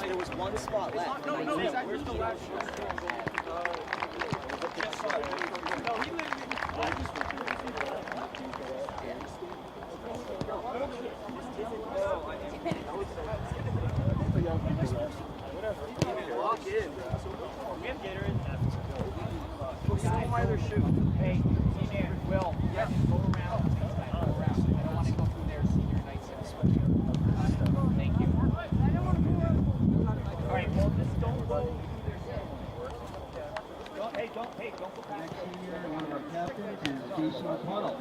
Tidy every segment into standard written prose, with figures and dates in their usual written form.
There was one spot left. Where's the last shot? Lock in. We have Gator in. Why they're shooting? Hey, T-Man, Will. Yes. Go around. I don't want to go through their senior night especially. Thank you. All right, well, just don't go don't go back. Next senior, one of our captains is Jason McConnell.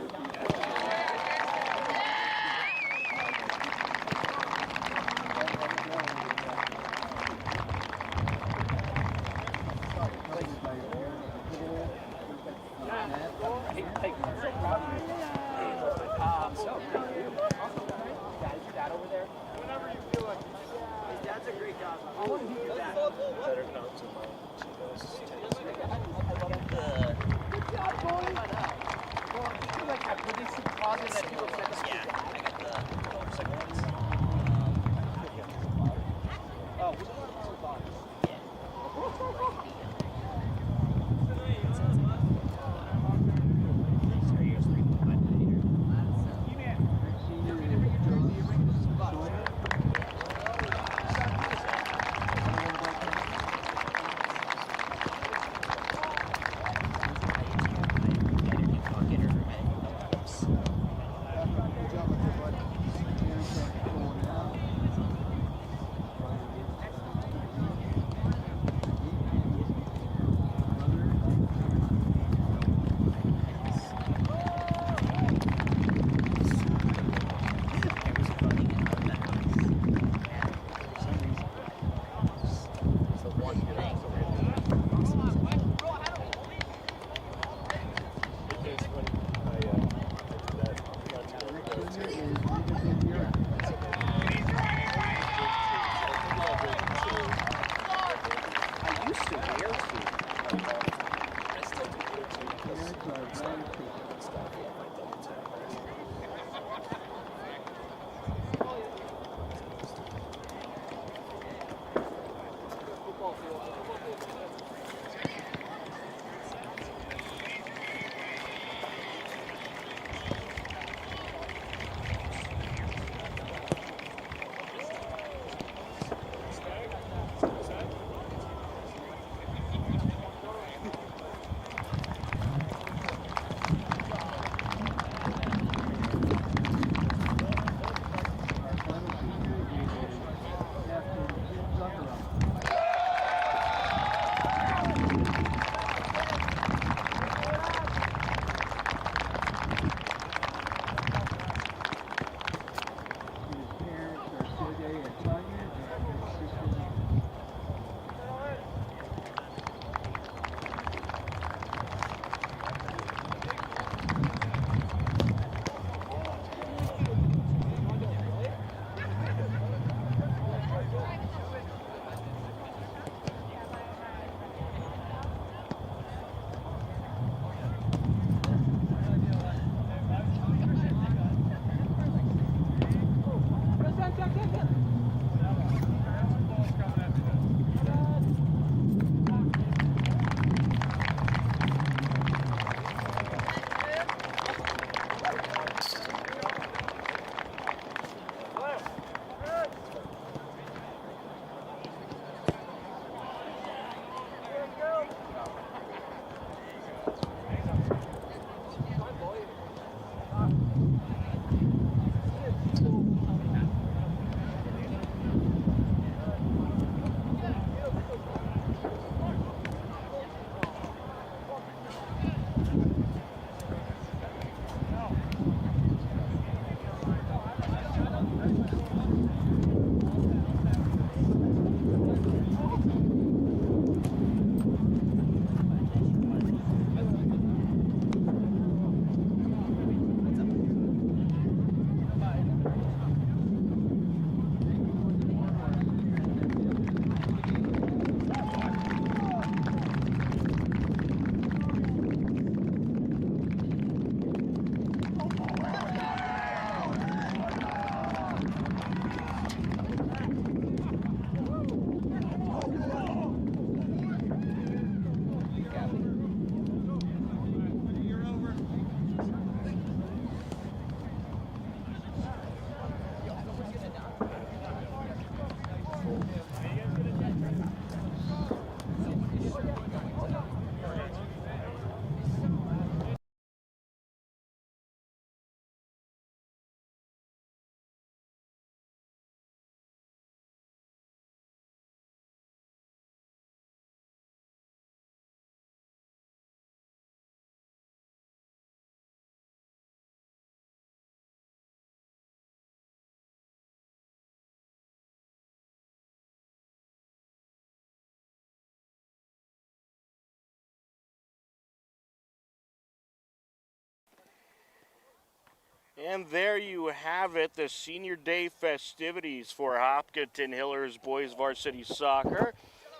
And there you have it, the Senior Day festivities for Hopkinton Hillers Boys Varsity Soccer.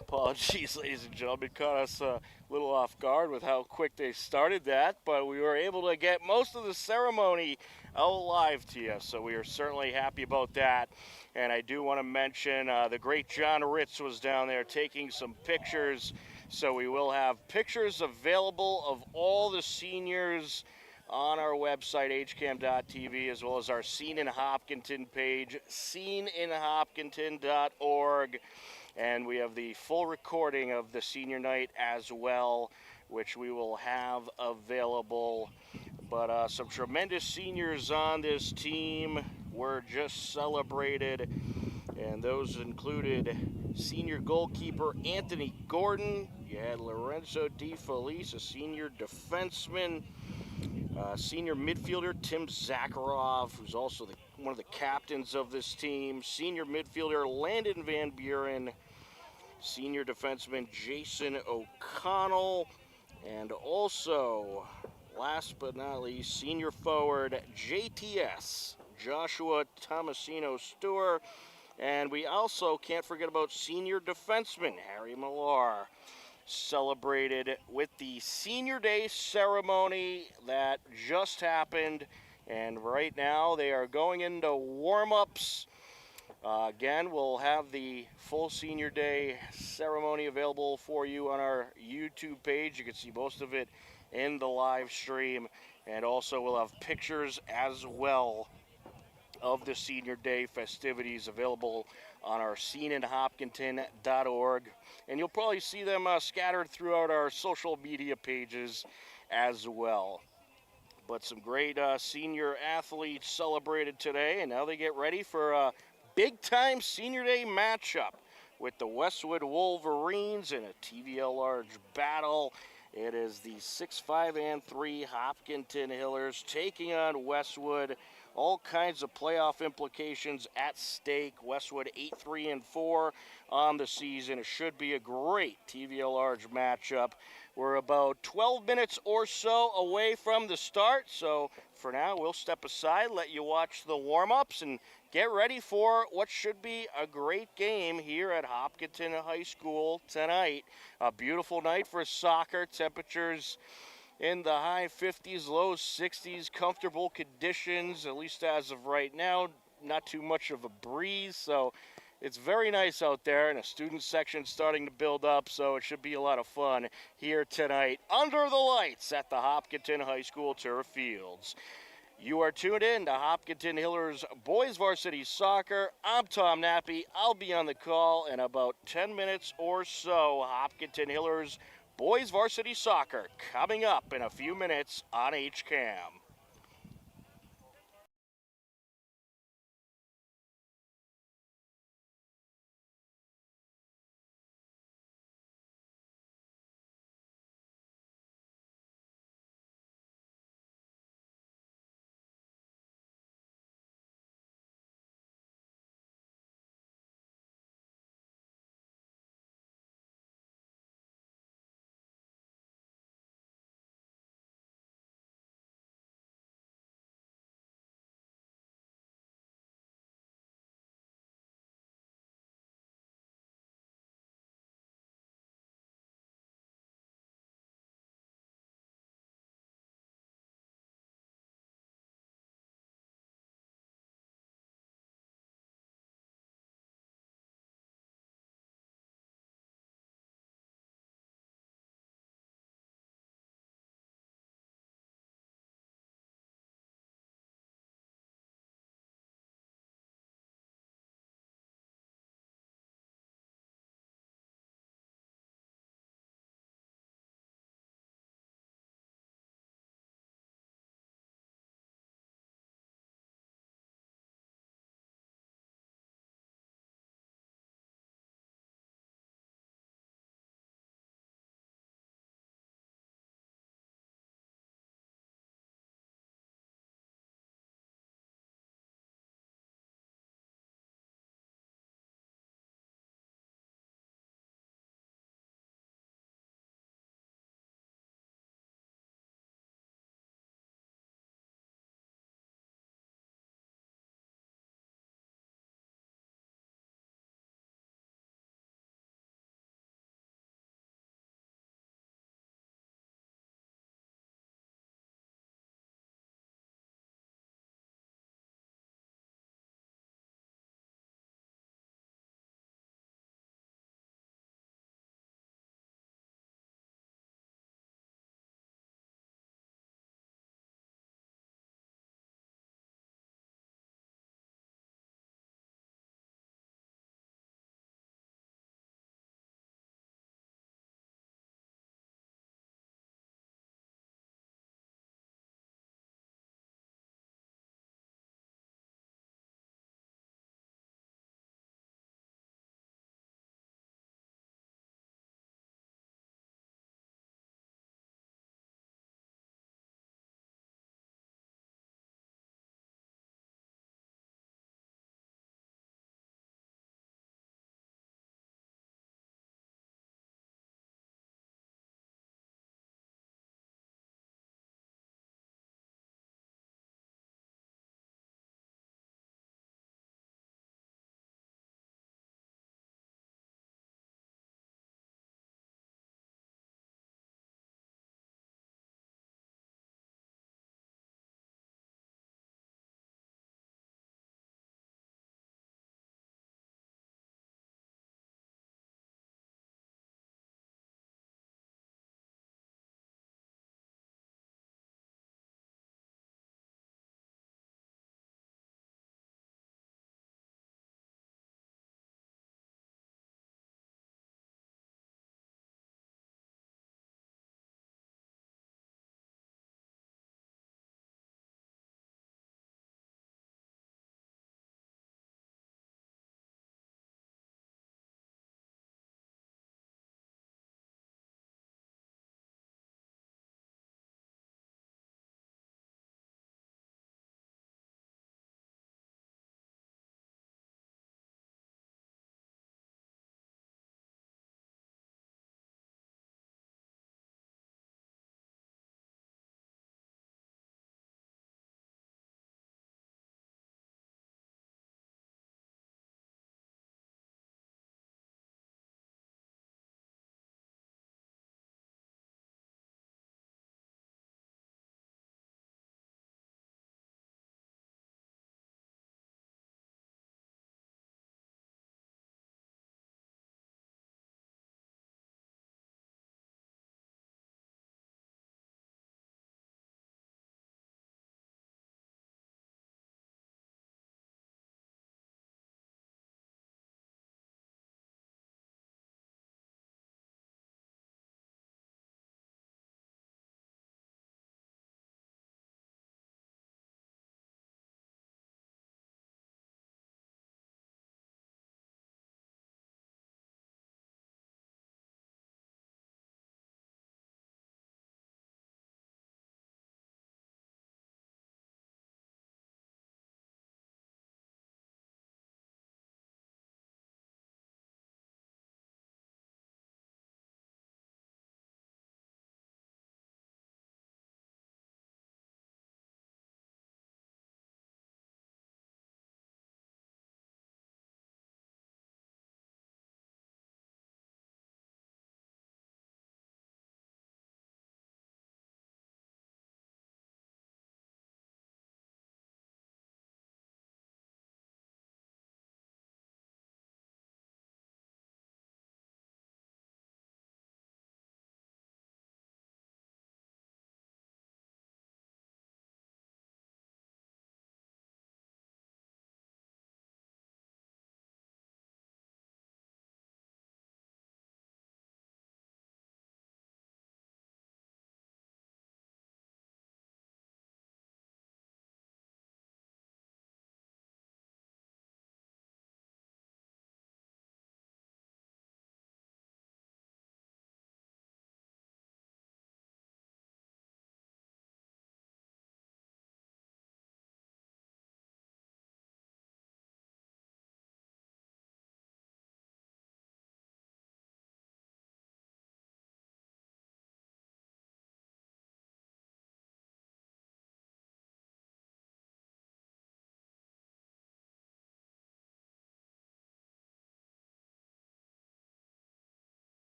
Apologies, ladies and gentlemen, caught us a little off guard with how quick they started that, but we were able to get most of the ceremony out live to you, so we are certainly happy about that. And I do want to mention the great John Ritz was down there taking some pictures, so we will have pictures available of all the seniors on our website, hcam.tv, as well as our Scene in Hopkinton page, sceneinhopkinton.org. And we have the full recording of the senior night as well, which we will have available. But some tremendous seniors on this team were just celebrated, and those included senior goalkeeper Anthony Gordon. You had Lorenzo Di Felice, a senior defenseman. Senior midfielder Tim Zakharov, who's also one of the captains of this team. Senior midfielder Landon Van Buren. Senior defenseman Jason O'Connell. And also, last but not least, senior forward JTS, Joshua Tomasino Stewart. And we also can't forget about senior defenseman Harry Millar, celebrated with the Senior Day ceremony that just happened, and right now they are going into warm-ups. Again, we'll have the full Senior Day ceremony available for you on our YouTube page. You can see most of it in the live stream, and also we'll have pictures as well of the Senior Day festivities available on our sceneinhopkinton.org. And you'll probably see them scattered throughout our social media pages as well. But some great senior athletes celebrated today, and now they get ready for a big-time Senior Day matchup with the Westwood Wolverines in a TVL Large battle. It is the 6-5-3 Hopkinton Hillers taking on Westwood. All kinds of playoff implications at stake. Westwood 8-3-4 on the season. It should be a great TVL Large matchup. We're about 12 minutes or so away from the start, so for now we'll step aside, let you watch the warm-ups, and get ready for what should be a great game here at Hopkinton High School tonight. A beautiful night for soccer. Temperatures in the high 50s, low 60s, comfortable conditions, at least as of right now. Not too much of a breeze, so it's very nice out there, and a student section starting to build up, so it should be a lot of fun here tonight under the lights at the Hopkinton High School turf fields. You are tuned in to Hopkinton Hillers Boys Varsity Soccer. I'm Tom Nappy. I'll be on the call in about 10 minutes or so. Hopkinton Hillers Boys Varsity Soccer coming up in a few minutes on HCAM.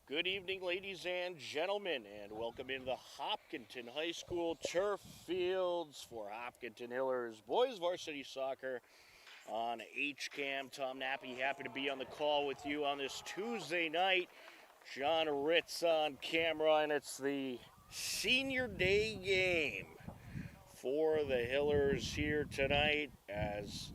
Good evening, ladies and gentlemen, and welcome into the Hopkinton High School turf fields for Hopkinton Hillers boys varsity soccer on HCAM. Tom Nappy, happy to be on the call with you on this Tuesday night. John Ritz on camera, and it's the senior day game for the Hillers here tonight as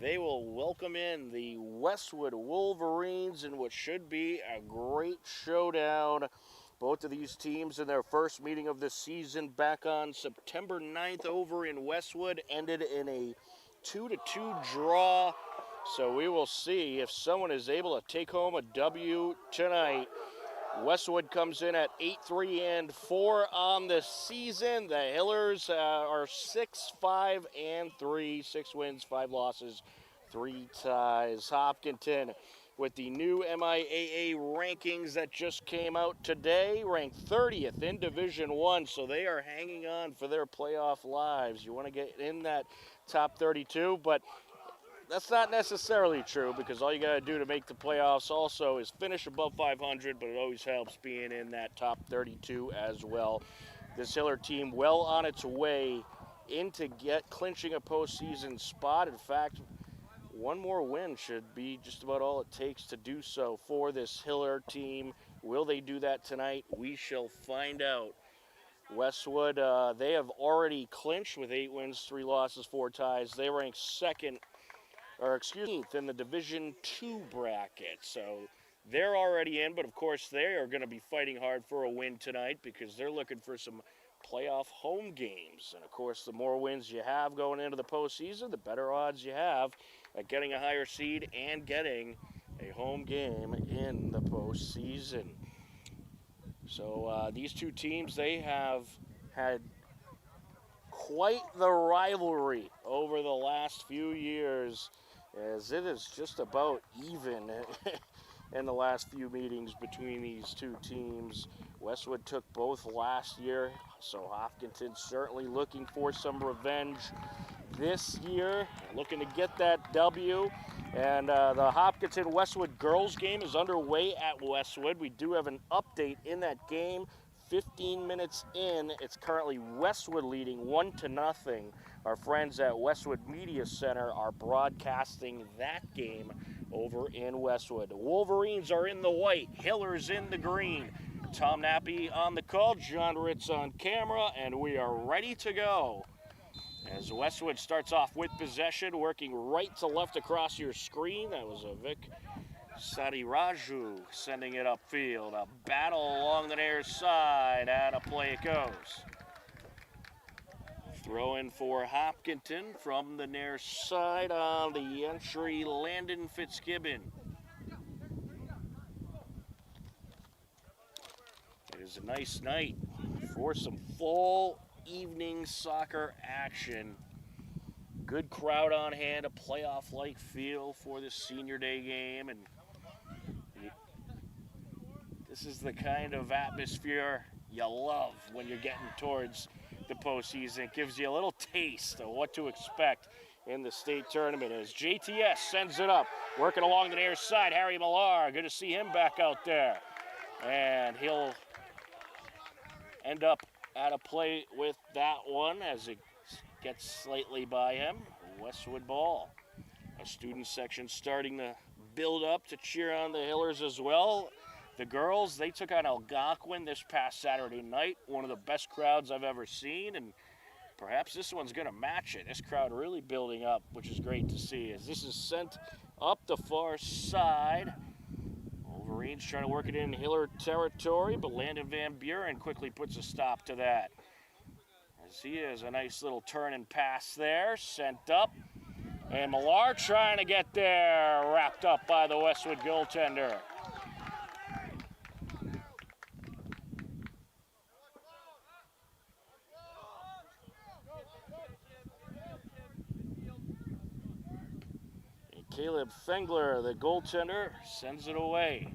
they will welcome in the Westwood Wolverines in what should be a great showdown. Both of these teams in their first meeting of the season back on September 9th over in Westwood ended in a 2-2 draw. So we will see if someone is able to take home a W tonight. Westwood comes in at 8-3-4 on the season. The Hillers are 6-5-3, 6 wins, 5 losses, 3 ties. Hopkinton, with the new MIAA rankings that just came out today, ranked 30th in Division I, so they are hanging on for their playoff lives. You want to get in that top 32, but that's not necessarily true because all you got to do to make the playoffs also is finish above 500, but it always helps being in that top 32 as well. This Hiller team well on its way into clinching a postseason spot. In fact, one more win should be just about all it takes to do so for this Hiller team. Will they do that tonight? We shall find out. Westwood, they have already clinched with 8 wins, 3 losses, 4 ties. They rank in the Division II bracket. So they're already in, but of course they are going to be fighting hard for a win tonight because they're looking for some playoff home games. And of course, the more wins you have going into the postseason, the better odds you have at getting a higher seed and getting a home game in the postseason. So these two teams, they have had quite the rivalry over the last few years, as it is just about even in the last few meetings between these two teams. Westwood took both last year, so Hopkinton certainly looking for some revenge this year, looking to get that W. And the Hopkinton-Westwood girls game is underway at Westwood. We do have an update in that game. 15 minutes in, it's currently Westwood leading 1-0. Our friends at Westwood Media Center are broadcasting that game over in Westwood. The Wolverines are in the white, Hillers in the green. Tom Nappy on the call, John Ritz on camera, and we are ready to go. As Westwood starts off with possession, working right to left across your screen. That was a Vic Sadiraju sending it upfield. A battle along the near side, and a play it goes. Throw in for Hopkinton from the near side on the entry, Landon Fitzgibbon. It is a nice night for some full evening soccer action. Good crowd on hand, a playoff-like feel for this senior day game, and this is the kind of atmosphere you love when you're getting towards the postseason. It gives you a little taste of what to expect in the state tournament as JTS sends it up, working along the near side. Harry Millar, good to see him back out there. And he'll end up at a play with that one as it gets slightly by him. Westwood ball. A student section starting to build up to cheer on the Hillers as well. The girls, they took on Algonquin this past Saturday night. One of the best crowds I've ever seen, and perhaps this one's going to match it. This crowd really building up, which is great to see as this is sent up the far side. Wolverines trying to work it in Hiller territory, but Landon Van Buren quickly puts a stop to that. As he has a nice little turn and pass there, sent up. And Millar trying to get there, wrapped up by the Westwood goaltender. And Caleb Fengler, the goaltender, sends it away.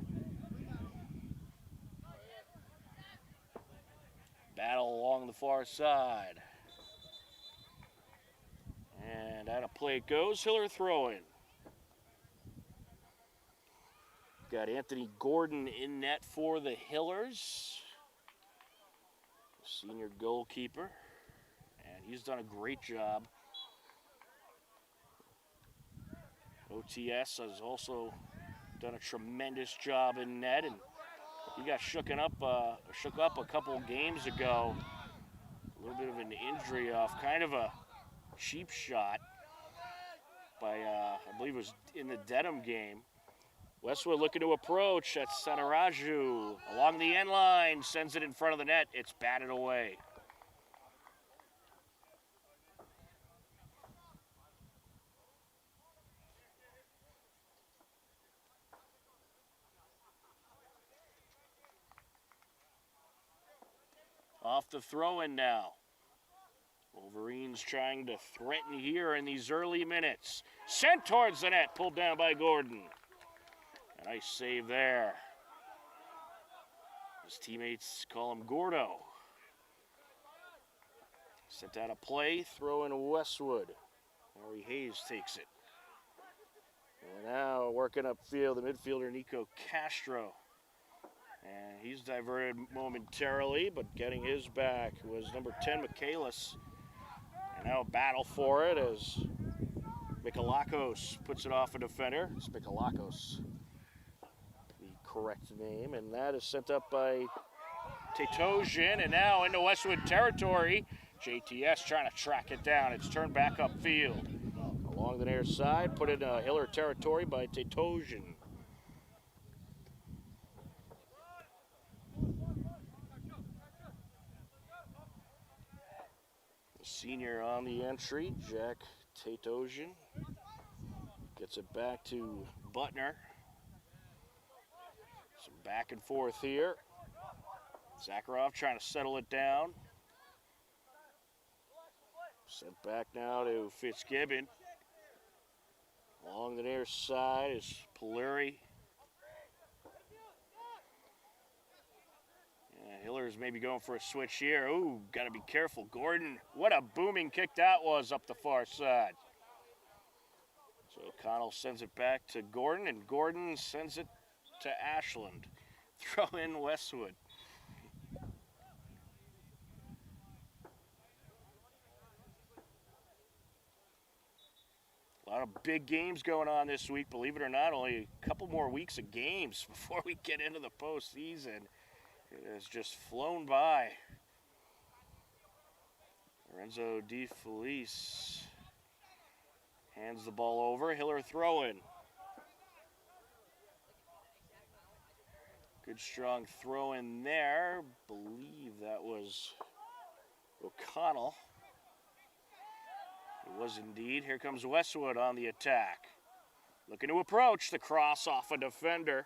Battle along the far side. And out of play it goes, Hiller throwing. Got Anthony Gordon in net for the Hillers, senior goalkeeper, and he's done a great job. OTS has also done a tremendous job in net, and he got shook up a couple games ago. A little bit of an injury off kind of a cheap shot by, I believe it was in the Dedham game. Westwood looking to approach. That's Sanaraju along the end line, sends it in front of the net. It's batted away. Off the throw-in now. Wolverines trying to threaten here in these early minutes. Sent towards the net, pulled down by Gordon. A nice save there. His teammates call him Gordo. Sent out a play, throw in Westwood. Harry Hayes takes it. And now working upfield, the midfielder Nico Castro. And he's diverted momentarily, but getting his back was number 10, Michaelis. And now a battle for it as Mikalakos puts it off a defender. It's Mikalakos, the correct name. And that is sent up by Tatosian, and now into Westwood territory. JTS trying to track it down. It's turned back upfield. Along the near side, put in Hiller territory by Tatosian. Senior on the entry, Jack Tatosian. Gets it back to Butner. Some back and forth here. Zakharov trying to settle it down. Sent back now to Fitzgibbon. Along the near side is Polari. Hiller's maybe going for a switch here. Ooh, got to be careful. Gordon, what a booming kick that was up the far side. So O'Connell sends it back to Gordon, and Gordon sends it to Ashland. Throw in Westwood. A lot of big games going on this week, believe it or not. Only a couple more weeks of games before we get into the postseason. It has just flown by. Lorenzo Di Felice hands the ball over. Hiller throw-in. Good strong throw-in there. Believe that was O'Connell. It was indeed. Here comes Westwood on the attack. Looking to approach. The cross off a defender.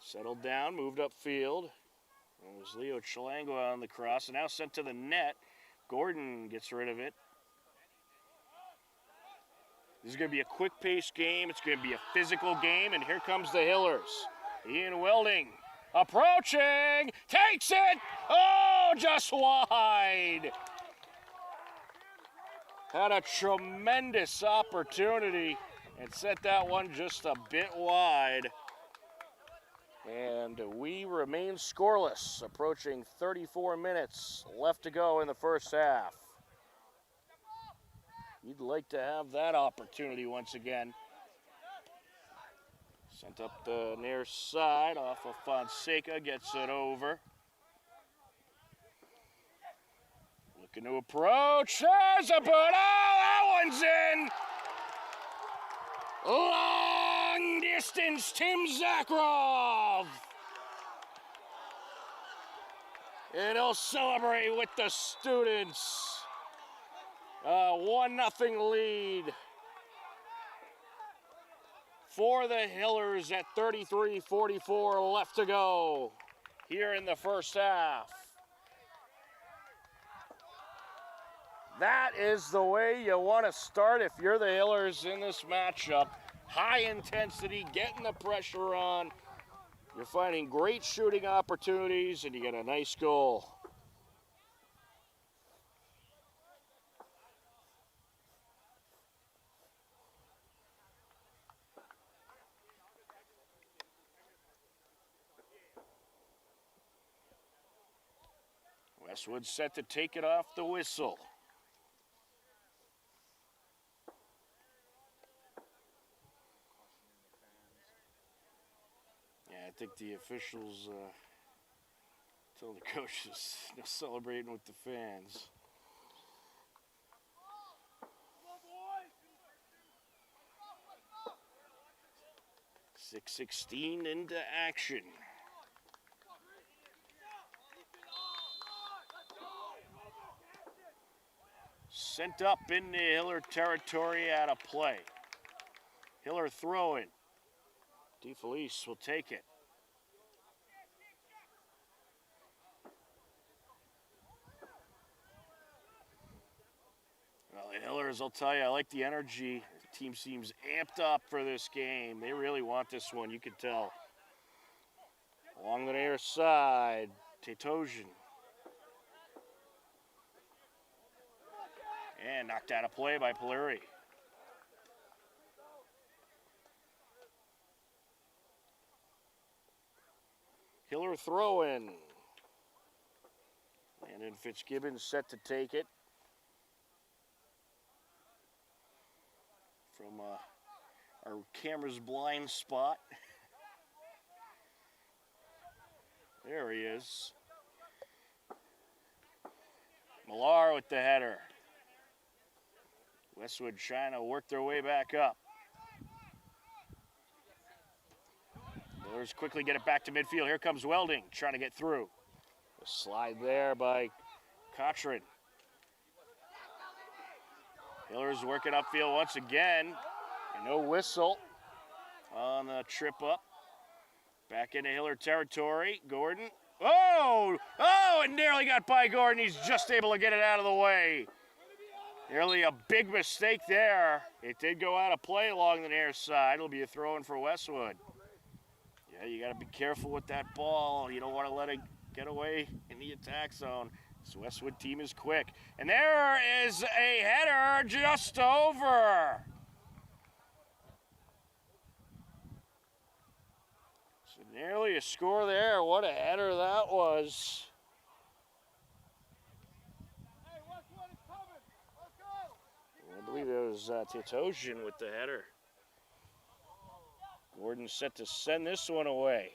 Settled down, moved upfield. It was Leo Chalangua on the cross, and now sent to the net. Gordon gets rid of it. This is going to be a quick-paced game. It's going to be a physical game, and here comes the Hillers. Ian Welding approaching, takes it. Oh, just wide. Had a tremendous opportunity and sent that one just a bit wide. And we remain scoreless, approaching 34 minutes left to go in the first half. You'd like to have that opportunity once again. Sent up the near side off of Fonseca, gets it over. Looking to approach, there's a boot, oh, that one's in! Long distance, Tim Zakharov. And he'll celebrate with the students. 1-0 lead for the Hillers at 33:44 left to go here in the first half. That is the way you want to start if you're the Hillers in this matchup. High intensity, getting the pressure on. You're finding great shooting opportunities, and you get a nice goal. Westwood set to take it off the whistle. Yeah, I think the officials told the coaches no celebrating with the fans. 6:16 into action. Sent up into Hiller territory out of play. Hiller throwing. DeFelice will take it. Well, the Hillers, I'll tell you, I like the energy. The team seems amped up for this game. They really want this one, you can tell. Along the near side, Tatosian. And knocked out of play by Polari. Hiller throw-in. And then Fitzgibbons set to take it. From our camera's blind spot. There he is. Millar with the header. Westwood trying to work their way back up. Millers quickly get it back to midfield. Here comes Welding trying to get through. A slide there by Cochran. Millers working upfield once again. And no whistle on the trip up. Back into Hiller territory. Gordon. Oh! Oh, it nearly got by Gordon. He's just able to get it out of the way. Nearly a big mistake there. It did go out of play along the near side. It'll be a throw-in for Westwood. Yeah, you got to be careful with that ball. You don't want to let it get away in the attack zone. This Westwood team is quick. And there is a header just over. So nearly a score there. What a header that was. I believe it was Tatosian with the header. Gordon set to send this one away.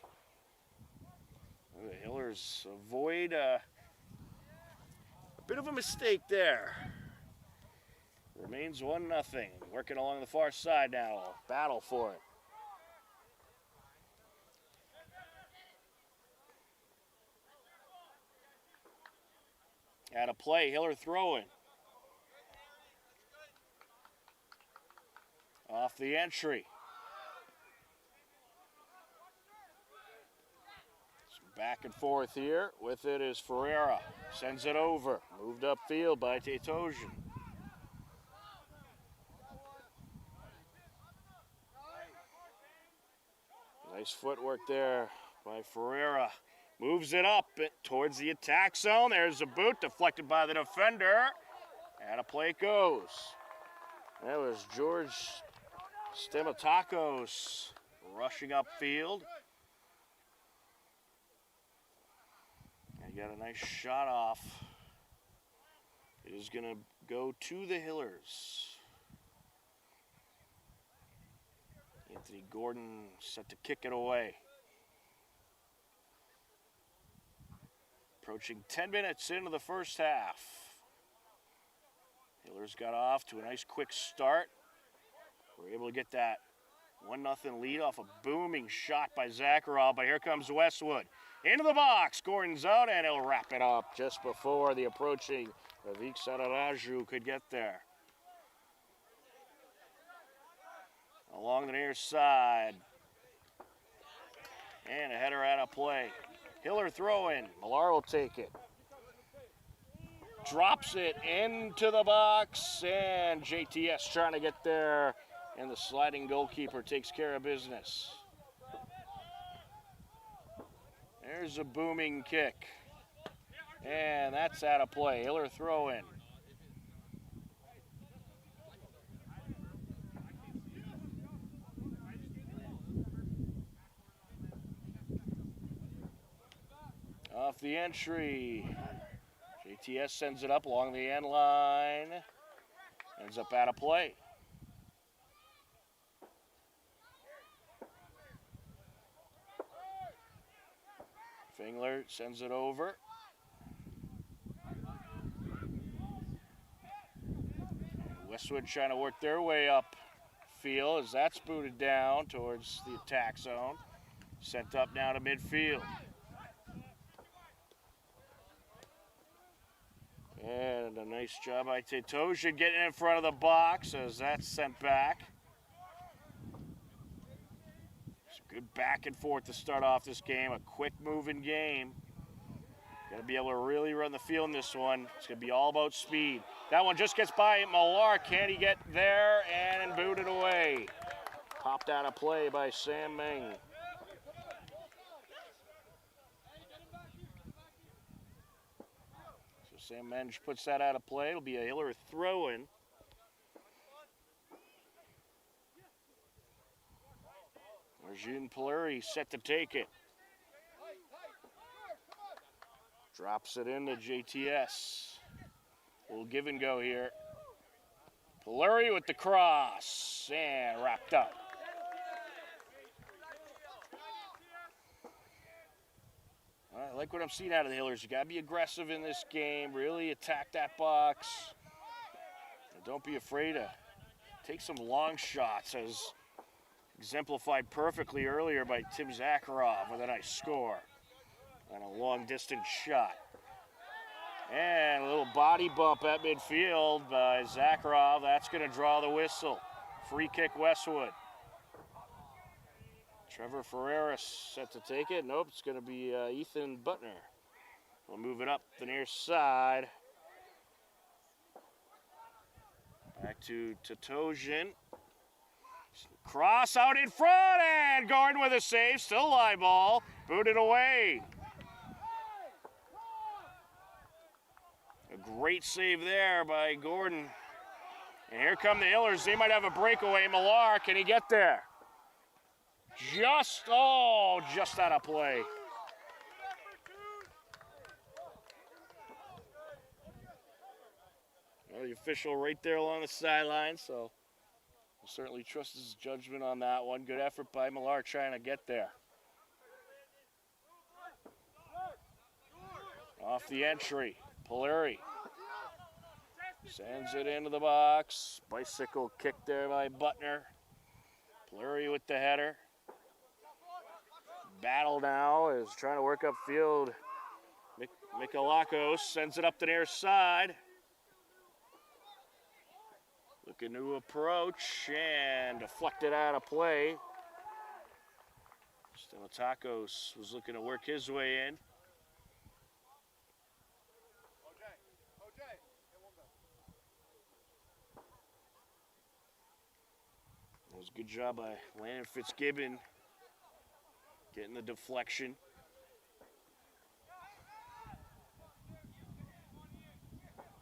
The Hillers avoid a bit of a mistake there. Remains 1-0. Working along the far side now. Battle for it. Out of play, Hiller throwing. Off the entry. Some back and forth here. With it is Ferreira. Sends it over. Moved upfield by Tatosian. Nice footwork there by Ferreira. Moves it up towards the attack zone. There's a boot deflected by the defender. Out of play it goes. That was George Stamatakos rushing upfield. And got a nice shot off. It is going to go to the Hillers. Anthony Gordon set to kick it away. Approaching 10 minutes into the first half. Hillers got off to a nice quick start. We're able to get that 1-0 lead off a booming shot by Zakharov, but here comes Westwood. Into the box, Gordon's out, and he'll wrap it up just before the approaching Avik Sadaraju could get there. Along the near side. And a header out of play. Hiller throw-in. Millar will take it. Drops it into the box, and JTS trying to get there, and the sliding goalkeeper takes care of business. There's a booming kick, and that's out of play. Hiller throw-in. Off the entry. JTS sends it up along the end line. Ends up out of play. Fingler sends it over. Westwood trying to work their way up field as that's booted down towards the attack zone. Sent up now to midfield. And a nice job by Tetoja getting in front of the box as that's sent back. It's a good back and forth to start off this game. A quick moving game. Got to be able to really run the field in this one. It's going to be all about speed. That one just gets by Millar. Can he get there and boot it away? Popped out of play by Sam Meng. So Sam Meng puts that out of play. It'll be a Hiller throw-in. Arjun Polari set to take it. Drops it into JTS. We'll give and go here. Polari with the cross and wrapped up. I like what I'm seeing out of the Hillers. You got to be aggressive in this game. Really attack that box. And don't be afraid to take some long shots, as exemplified perfectly earlier by Tim Zakharov with a nice score on a long distance shot. And a little body bump at midfield by Zakharov. That's going to draw the whistle. Free kick Westwood. Trevor Ferreira set to take it. Nope, it's going to be Ethan Butner. We'll move it up the near side. Back to Tetojan. Cross out in front, and Gordon with a save. Still live ball. Booted away. A great save there by Gordon. And here come the Hillers. They might have a breakaway. Millar, can he get there? Just out of play. Well, the official right there along the sideline, so we'll certainly trust his judgment on that one. Good effort by Millar trying to get there. Off the entry, Polari sends it into the box. Bicycle kick there by Butner. Polari with the header. Battle now is trying to work upfield. Mikalakos sends it up the near side. Looking to approach and deflected out of play. Stamatakos was looking to work his way in. It was a good job by Landon Fitzgibbon getting the deflection.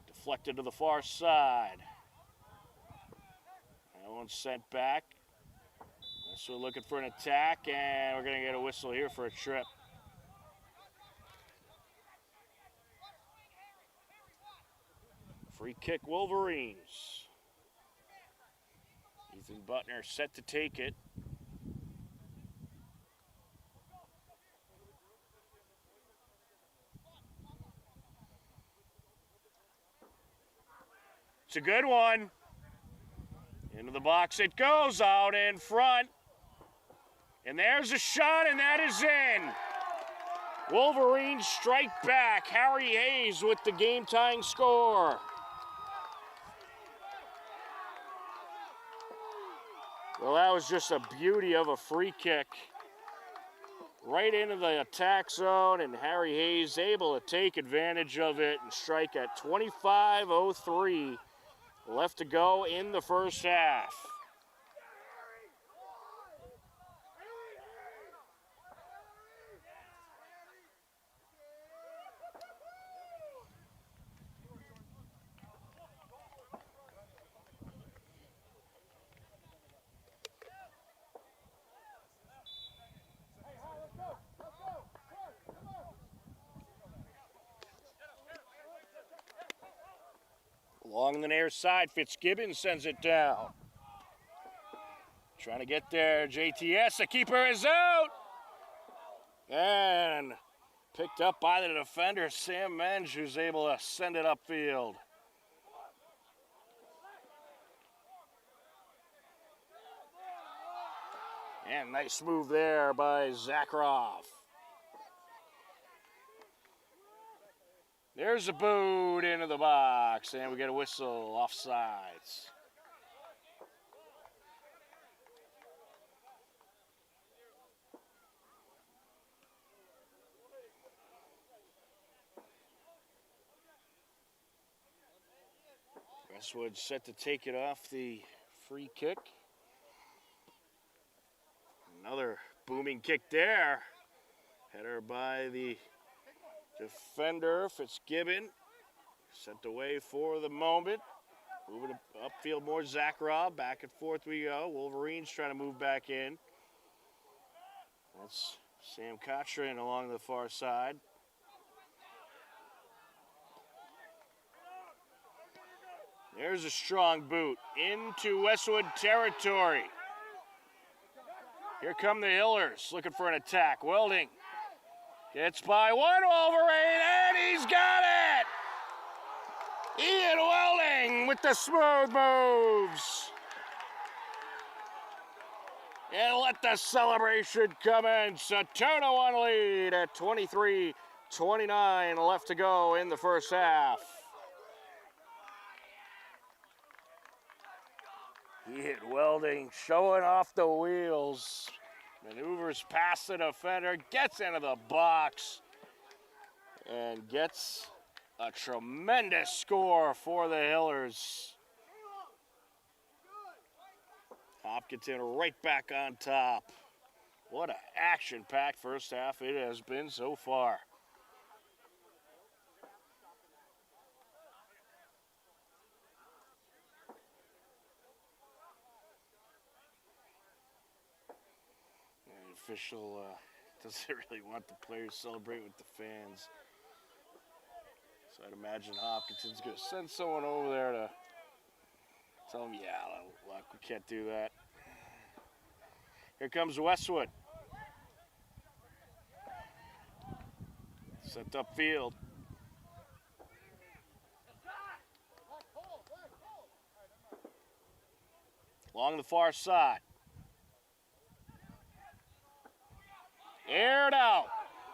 Deflected to the far side. That one's sent back. So we're looking for an attack, and we're going to get a whistle here for a trip. Free kick Wolverines. Ethan Butner set to take it. It's a good one. Into the box it goes, out in front. And there's a shot, and that is in. Wolverines strike back. Harry Hayes with the game-tying score. Well, that was just a beauty of a free kick. Right into the attack zone, and Harry Hayes able to take advantage of it and strike at 25:03 left to go in the first half. Along the near side, Fitzgibbon sends it down. Trying to get there, JTS, the keeper is out! And picked up by the defender, Sam Menge, who's able to send it upfield. And nice move there by Zakharov. There's a boot into the box, and we get a whistle, offsides. Westwood set to take it off the free kick. Another booming kick there. Header by the defender, Fitzgibbon. Sent away for the moment. Moving upfield more, Zakharov. Back and forth we go. Wolverines trying to move back in. That's Sam Cochran along the far side. There's a strong boot into Westwood territory. Here come the Hillers looking for an attack. Welding gets by one Wolverine, and he's got it! Ian Welding with the smooth moves. And let the celebration commence. A 2-1 lead at 23-29 left to go in the first half. Ian Welding showing off the wheels. Maneuvers past the defender, gets into the box, and gets a tremendous score for the Hillers. Hopkinton right back on top. What an action-packed first half it has been so far. Official doesn't really want the players to celebrate with the fans. So I'd imagine Hopkinton's going to send someone over there to tell them, yeah, look, we can't do that. Here comes Westwood. Sent upfield. Along the far side. Aired out.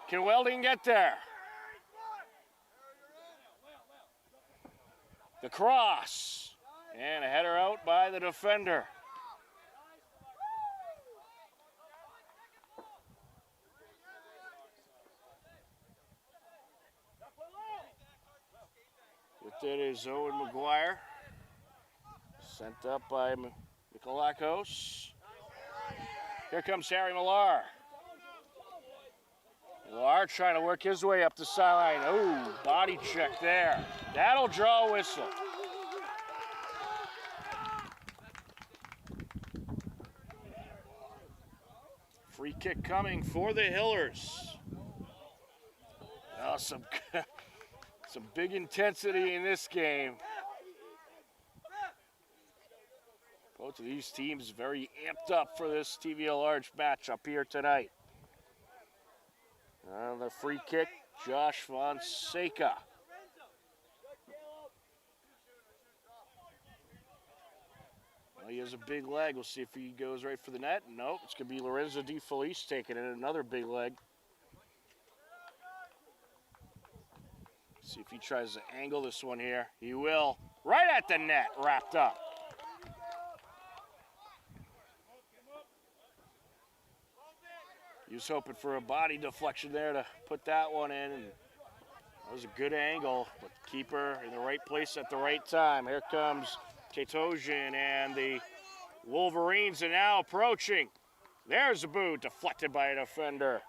Can Welding get there? The cross. And a header out by the defender. With it is Owen McGuire. Sent up by Mikolakos. Here comes Harry Millar. Millar trying to work his way up the sideline. Oh, body check there. That'll draw a whistle. Free kick coming for the Hillers. Oh, some big intensity in this game. Both of these teams very amped up for this TVL Large match up here tonight. On the free kick, Josh Fonseca. Well, he has a big leg. We'll see if he goes right for the net. Nope, it's going to be Lorenzo Di Felice taking it, another big leg. See if he tries to angle this one here. He will. Right at the net, wrapped up. He was hoping for a body deflection there to put that one in. And that was a good angle, but the keeper in the right place at the right time. Here comes Ketosian, and the Wolverines are now approaching. There's a boot, deflected by a defender.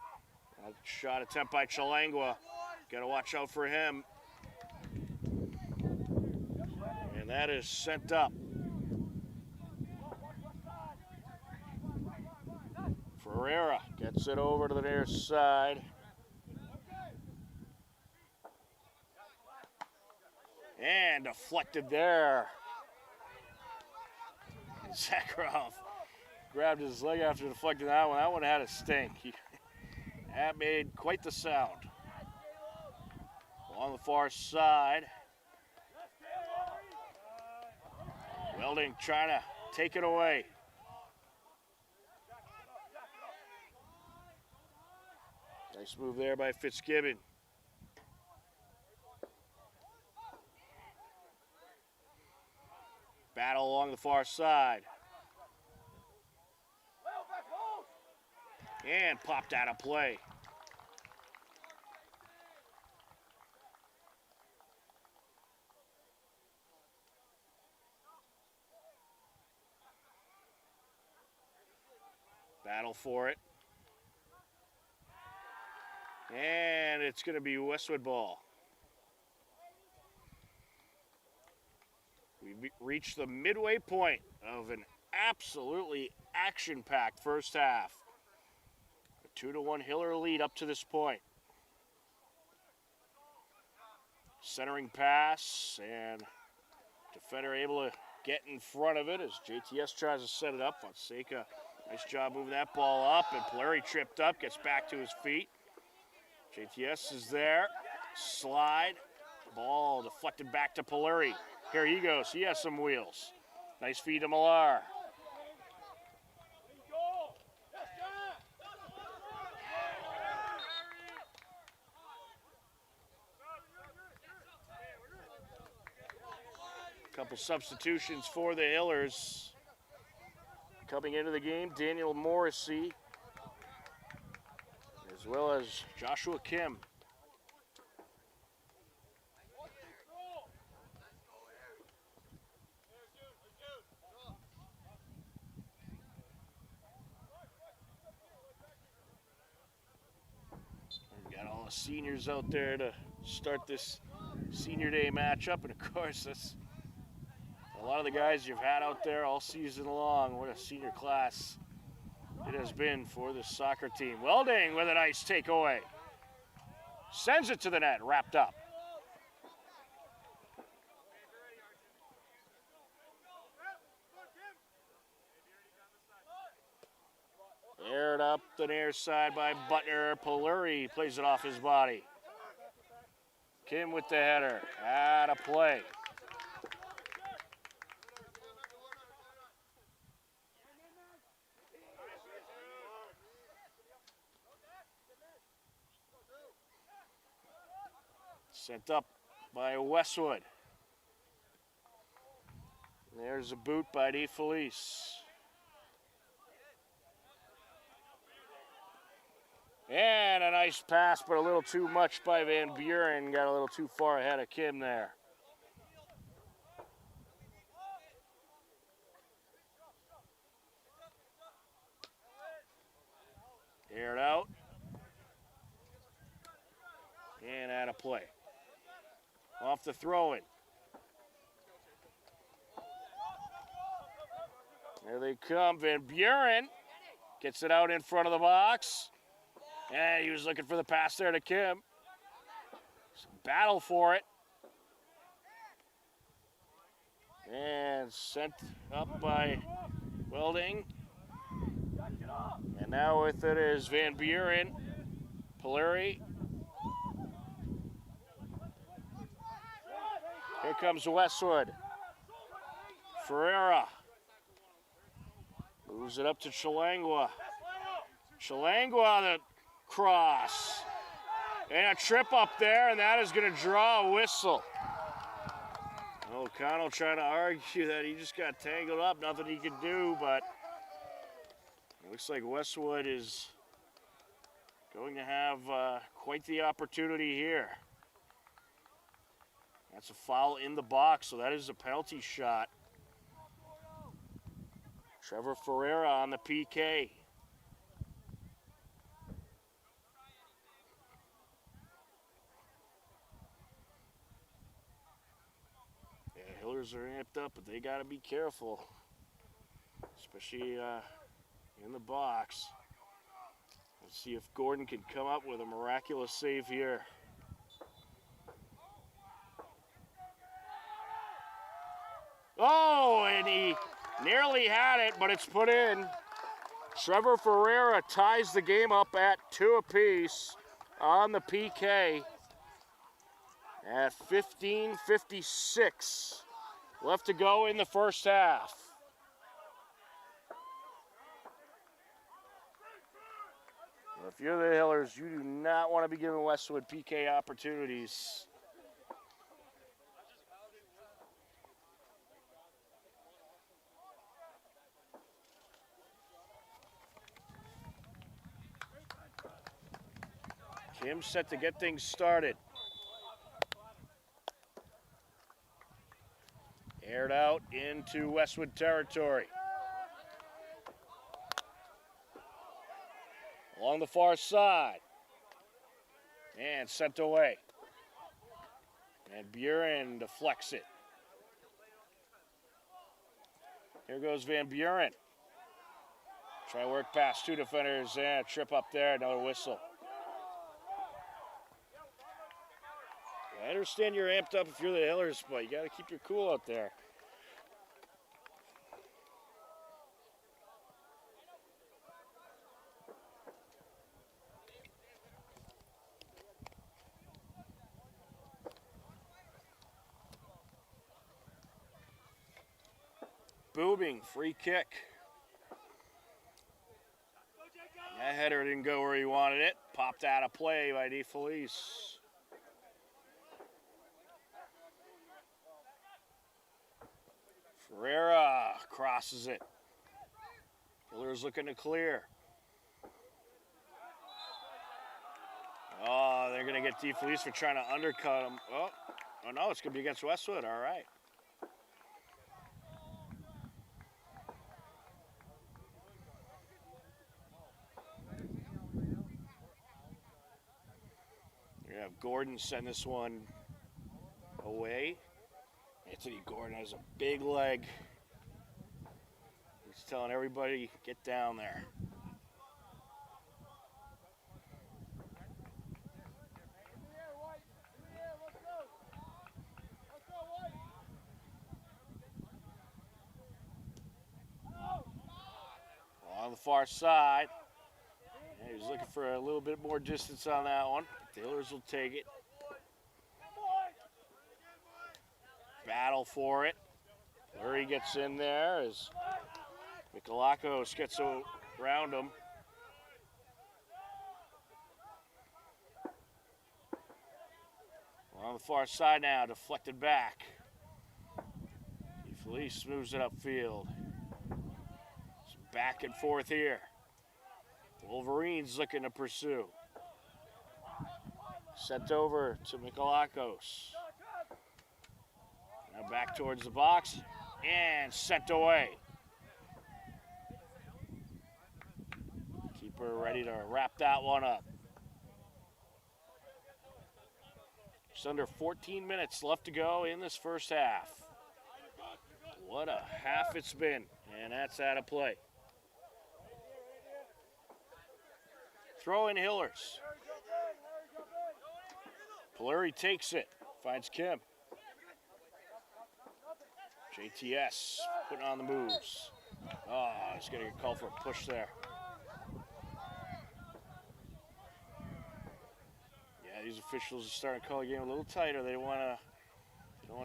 A shot attempt by Chalangua. Got to watch out for him. And that is sent up. Ferreira gets it over to the near side. And deflected there. Zakharov grabbed his leg after deflecting that one. That one had a stink. That made quite the sound. On the far side. Welding trying to take it away. Nice move there by Fitzgibbon. Battle along the far side. And popped out of play. Battle for it. And it's going to be Westwood ball. We reached the midway point of an absolutely action-packed first half. A 2-1 Hiller lead up to this point. Centering pass, and defender able to get in front of it as JTS tries to set it up. Fonseca, nice job moving that ball up, and Polari tripped up, gets back to his feet. JTS is there, slide, ball deflected back to Polari. Here he goes, he has some wheels. Nice feed to Millar. Couple substitutions for the Hillers. Coming into the game, Daniel Morrissey, as well as Joshua Kim. We've got all the seniors out there to start this senior day matchup, and of course that's a lot of the guys you've had out there all season long. What a senior class it has been for this soccer team. Welding with a nice takeaway. Sends it to the net, wrapped up. Aired up the near side by Butner. Polari plays it off his body. Kim with the header. Out of play. Sent up by Westwood. There's a boot by DeFelice. And a nice pass, but a little too much by Van Buren. Got a little too far ahead of Kim there. Aired out. And out of play. Off the throw-in. There they come. Van Buren gets it out in front of the box. And he was looking for the pass there to Kim. Battle for it. And sent up by Welding. And now with it is Van Buren. Polari. Here comes Westwood. Ferreira. Moves it up to Chalangua. Chalangua, the cross. And a trip up there, and that is going to draw a whistle. O'Connell trying to argue that he just got tangled up. Nothing he could do, but it looks like Westwood is going to have quite the opportunity here. That's a foul in the box, so that is a penalty shot. Trevor Ferreira on the PK. Yeah, Hillers are amped up, but they got to be careful, especially in the box. Let's see if Gordon can come up with a miraculous save here. Oh, and he nearly had it, but it's put in. Trevor Ferreira ties the game up at 2 apiece on the PK at 15:56 left to go in the first half. If you're the Hillers, you do not want to be giving Westwood PK opportunities. Kim set to get things started. Aired out into Westwood territory. Along the far side. And sent away. And Buren deflects it. Here goes Van Buren. Try to work past 2 defenders and trip up there, another whistle. I understand you're amped up if you're the Hillers, but you got to keep your cool out there. Booming, free kick. That header didn't go where he wanted it. Popped out of play by DeFelice. Ferreira crosses it. Hillers looking to clear. Oh, they're going to get DeFelice for trying to undercut him. Oh no, it's going to be against Westwood. All right. You're going to have Gordon send this one away. Anthony Gordon has a big leg. He's telling everybody, get down there. On the far side. And he's looking for a little bit more distance on that one. The Hillers will take it. Battle for it. Fleury gets in there as Michalakos gets around him. On the far side now, deflected back. DeFelice moves it upfield. It's back and forth here. The Wolverines looking to pursue. Sent over to Michalakos. Now back towards the box and sent away. Keeper ready to wrap that one up. Just under 14 minutes left to go in this first half. What a half it's been, and that's out of play. Throw in Hillers. Fleury takes it, finds Kim. JTS putting on the moves. Oh, he's going to get called for a push there. Yeah, these officials are starting to call the game a little tighter. They don't want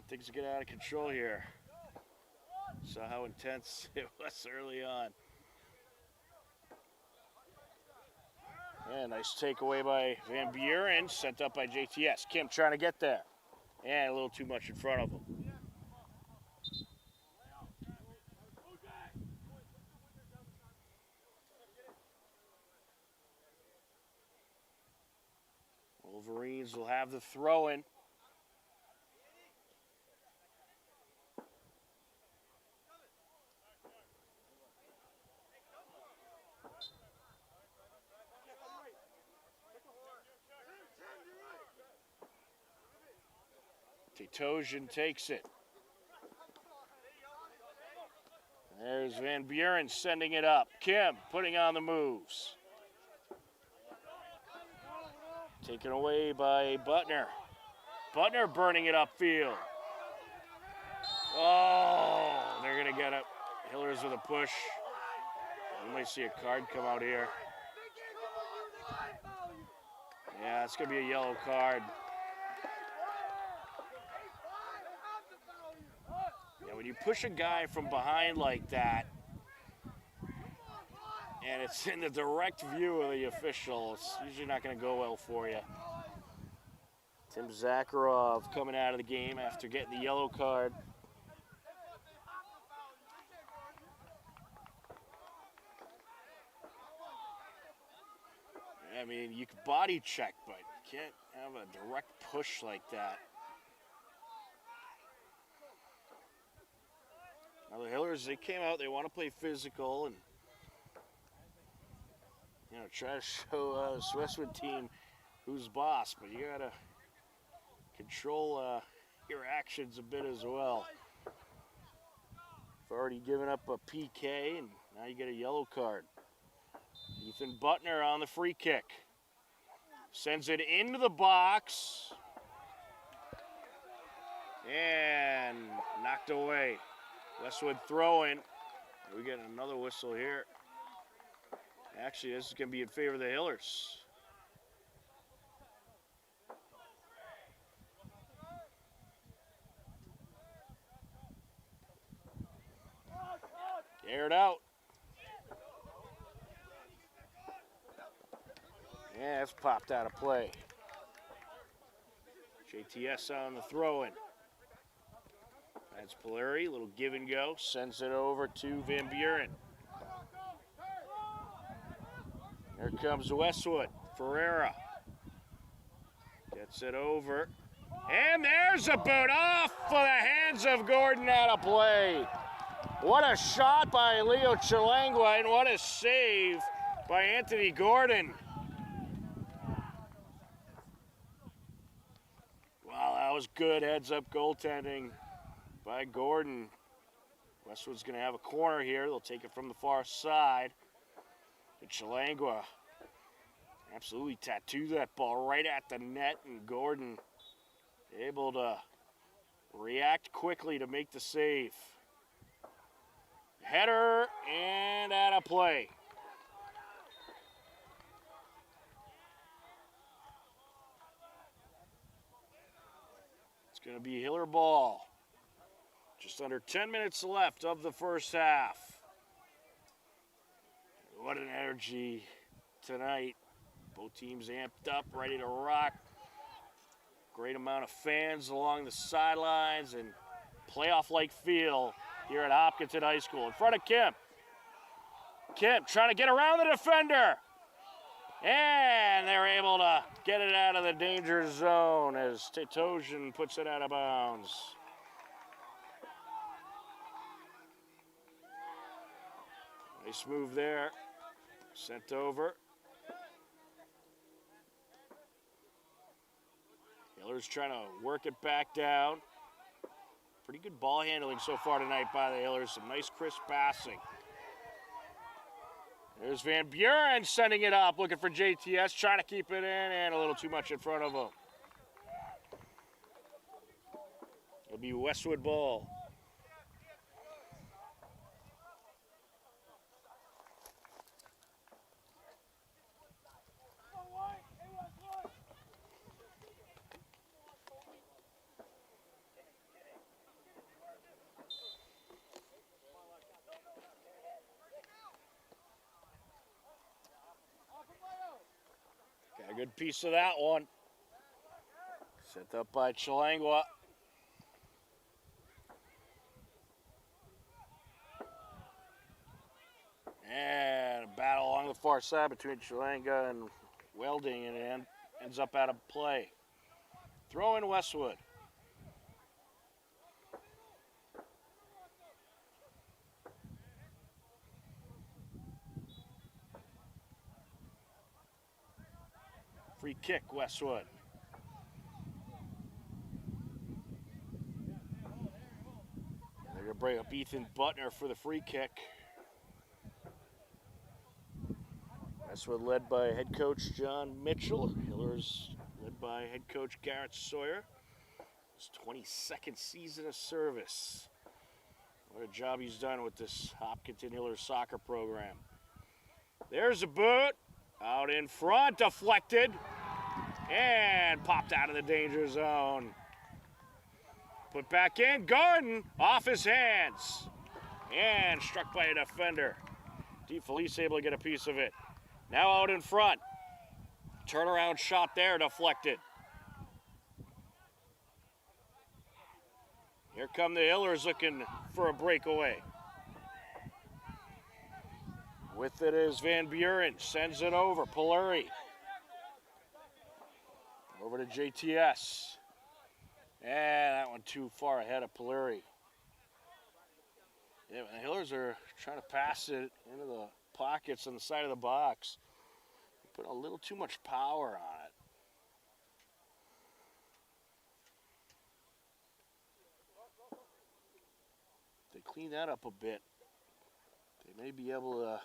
things to get out of control here. Saw how intense it was early on. And nice takeaway by Van Buren, sent up by JTS. Kim trying to get there. And a little too much in front of him. Wolverines will have the throw-in. Titojian takes it. There's Van Buren sending it up. Kim putting on the moves. Taken away by Butner. Butner burning it upfield. Oh, they're going to get it. Hillers with a push. We might see a card come out here. Yeah, it's going to be a yellow card. Yeah, when you push a guy from behind like that, and it's in the direct view of the official, it's usually not going to go well for you. Tim Zakharov coming out of the game after getting the yellow card. I mean, you can body check, but you can't have a direct push like that. Now the Hillers, they came out, they want to play physical and, you know, try to show this Westwood team who's boss, but you got to control your actions a bit as well. You've already given up a PK, and now you get a yellow card. Ethan Butner on the free kick. Sends it into the box. And knocked away. Westwood throwing. We get another whistle here. Actually, this is going to be in favor of the Hillers. Aired out. Yeah, it's popped out of play. JTS on the throw-in. That's Polari, little give and go. Sends it over to Van Buren. Here comes Westwood. Ferreira. Gets it over. And there's a boot off for the hands of Gordon out of play. What a shot by Leo Chalangua, and what a save by Anthony Gordon. Wow, that was good heads-up goaltending by Gordon. Westwood's going to have a corner here. They'll take it from the far side. And Chalangua absolutely tattooed that ball right at the net, and Gordon able to react quickly to make the save. Header and out of play. It's going to be Hiller ball. Just under 10 minutes left of the first half. What an energy tonight. Both teams amped up, ready to rock. Great amount of fans along the sidelines and playoff-like feel here at Hopkinton High School. In front of Kim. Kim trying to get around the defender. And they're able to get it out of the danger zone as Tetosian puts it out of bounds. Nice move there. Sent over. Hiller's trying to work it back down. Pretty good ball handling so far tonight by the Hillers. Some nice crisp passing. There's Van Buren sending it up, looking for JTS, trying to keep it in, and a little too much in front of him. It'll be Westwood ball. Got a good piece of that one. Set up by Chalangua. And a battle along the far side between Chalanga and Welding, and it ends up out of play. Throw in Westwood. Free kick, Westwood. They're going to bring up Ethan Butner for the free kick. Westwood led by head coach John Mitchell. Hillers led by head coach Garrett Sawyer. His 22nd season of service. What a job he's done with this Hopkinton Hillers soccer program. There's a boot. Out in front, deflected. And popped out of the danger zone. Put back in, Gordon, off his hands. And struck by a defender. DeFelice able to get a piece of it. Now out in front. Turnaround shot there, deflected. Here come the Hillers looking for a breakaway. With it is Van Buren, sends it over, Polari. Over to JTS. And that one too far ahead of Polari. Yeah, the Hillers are trying to pass it into the pockets on the side of the box. Put a little too much power on it. They clean that up a bit, they may be able to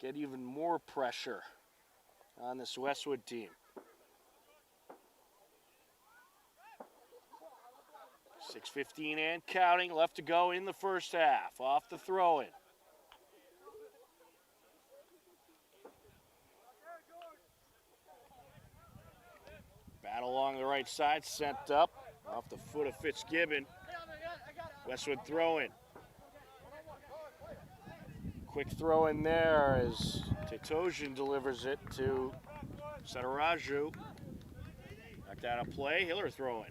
get even more pressure on this Westwood team. 6:15 and counting left to go in the first half. Off the throw-in. Battle along the right side, sent up off the foot of Fitzgibbon. Westwood throw-in. Quick throw in there as Titosian delivers it to Sataraju. Knocked out of play, Hiller throw-in.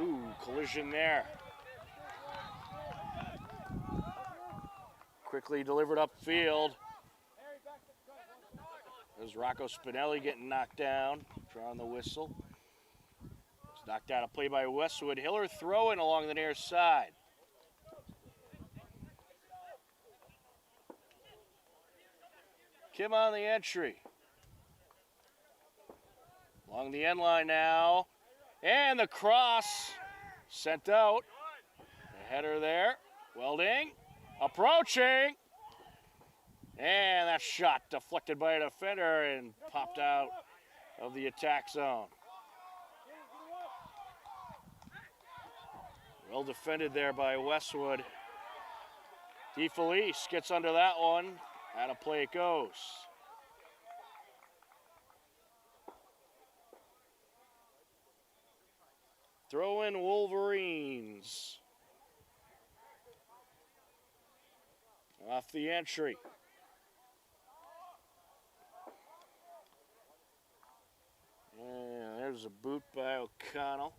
Ooh, collision there. Quickly delivered upfield. There's Rocco Spinelli getting knocked down, drawing the whistle. It's knocked out of play by Westwood. Hiller throwing along the near side. Kim on the entry. Along the end line now. And the cross sent out. The header there. Welding. Approaching. And that shot deflected by a defender and popped out of the attack zone. Well defended there by Westwood. DeFelice gets under that one. Out of play it goes. Throw in Wolverines. Off the entry. And there's a boot by O'Connell.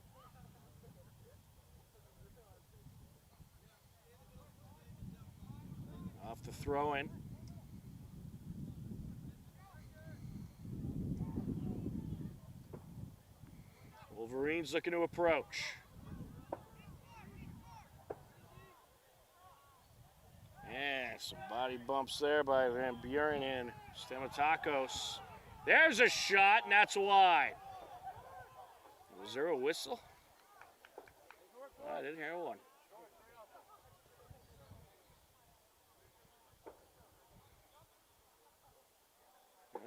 Off the throw-in. Wolverines looking to approach. And some body bumps there by Van Buren and Stamatakos. There's a shot, and that's wide. Was there a whistle? I didn't hear one.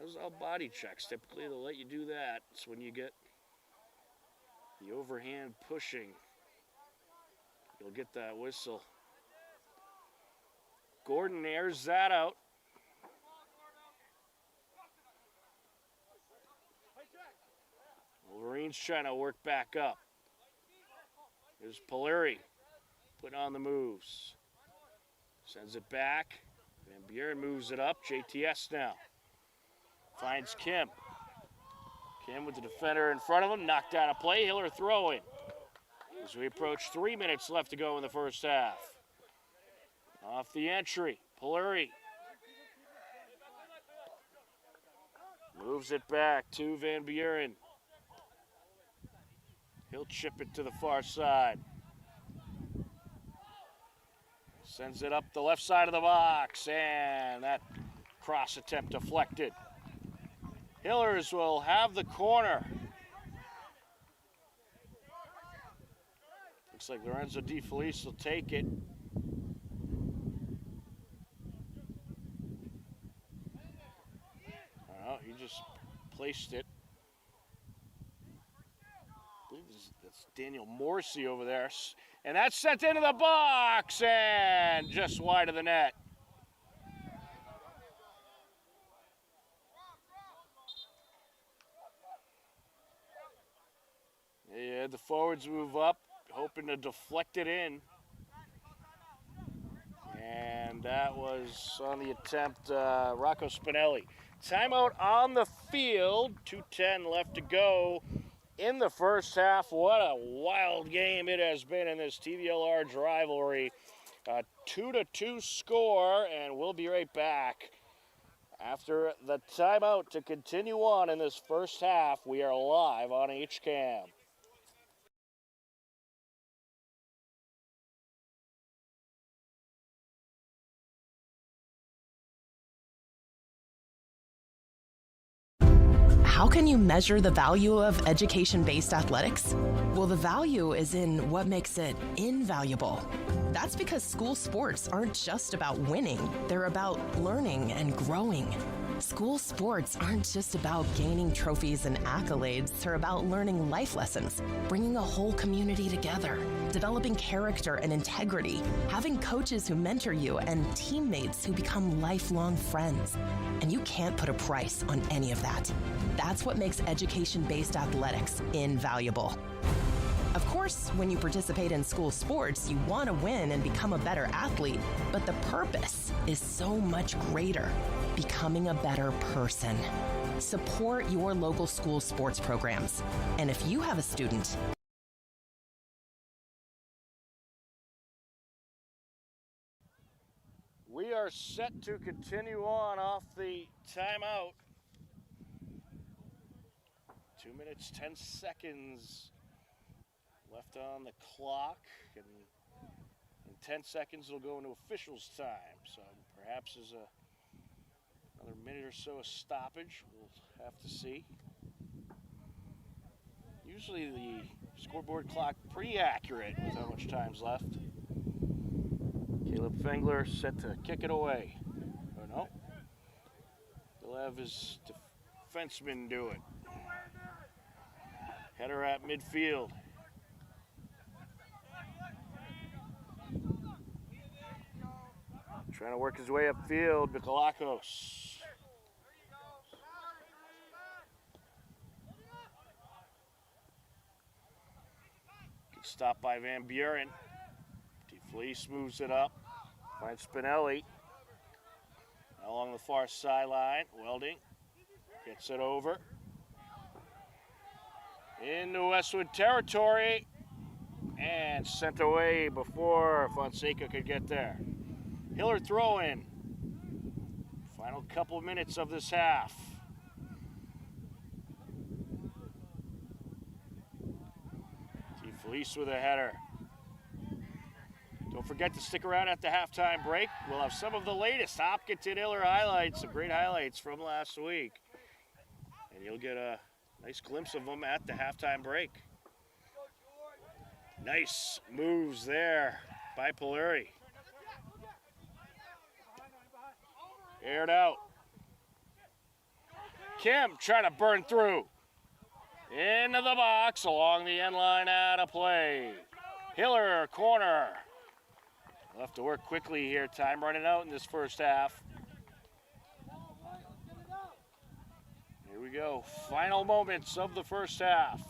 Those are all body checks. Typically, they'll let you do that. It's when you get the overhand pushing, you'll get that whistle. Gordon airs that out. Wolverines trying to work back up. There's Polari putting on the moves. Sends it back. Van Buren moves it up. JTS now. Finds Kim. Kim with the defender in front of him. Knocked out of play. Hiller throwing. As we approach 3 minutes left to go in the first half. Off the entry. Polari. Moves it back to Van Buren. He'll chip it to the far side. Sends it up the left side of the box, and that cross attempt deflected. Hillers will have the corner. Looks like Lorenzo DeFelice will take it. Oh, he just placed it. It's Daniel Morrissey over there. And that's sent into the box and just wide of the net. Yeah, the forwards move up, hoping to deflect it in. And that was on the attempt, Rocco Spinelli. Timeout on the field, 2:10 left to go in the first half. What a wild game it has been in this TVL Large rivalry. 2-2 score, and we'll be right back. After the timeout to continue on in this first half, we are live on HCAM. How can you measure the value of education-based athletics? Well, the value is in what makes it invaluable. That's because school sports aren't just about winning, they're about learning and growing. School sports aren't just about gaining trophies and accolades, they're about learning life lessons, bringing a whole community together, developing character and integrity, having coaches who mentor you, and teammates who become lifelong friends. And you can't put a price on any of that. That's what makes education-based athletics invaluable. Of course, when you participate in school sports, you want to win and become a better athlete, but the purpose is so much greater, becoming a better person. Support your local school sports programs. And if you have a student, We are set to continue on off the timeout. 2 minutes, 10 seconds left on the clock, and in 10 seconds it'll go into officials' time. So perhaps there's another minute or so of stoppage. We'll have to see. Usually the scoreboard clock pretty accurate with how much time's left. Caleb Fengler set to kick it away. Oh no. He'll have his defenseman do it. Header at midfield. Trying to work his way upfield, Mikalakos. Good stop by Van Buren. DeFleece moves it up. Finds Spinelli. Along the far sideline, Welding gets it over. Into Westwood territory and sent away before Fonseca could get there. Hiller throw in. Final couple minutes of this half. DeFleece with a header. Don't forget to stick around at the halftime break. We'll have some of the latest Hopkinton Hiller highlights, some great highlights from last week. And you'll get a nice glimpse of them at the halftime break. Nice moves there by Polari. Aired out. Kim trying to burn through. Into the box along the end line, out of play. Hiller, corner. We'll have to work quickly here. Time running out in this first half. Here we go. Final moments of the first half.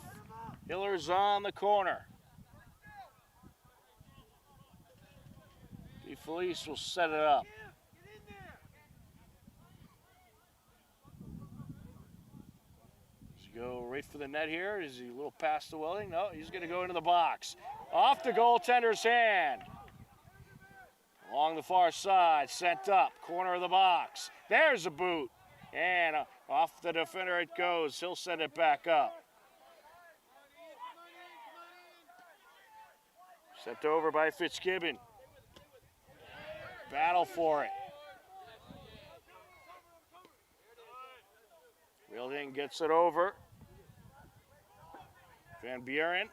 Hiller's on the corner. DeFelice will set it up. Does he go right for the net here? Is he a little past the Welding? No, he's going to go into the box. Off the goaltender's hand. Along the far side, sent up, corner of the box. There's a boot. And off the defender it goes. He'll send it back up. Sent over by Fitzgibbon. Battle for it. Wielding gets it over. Van Buren.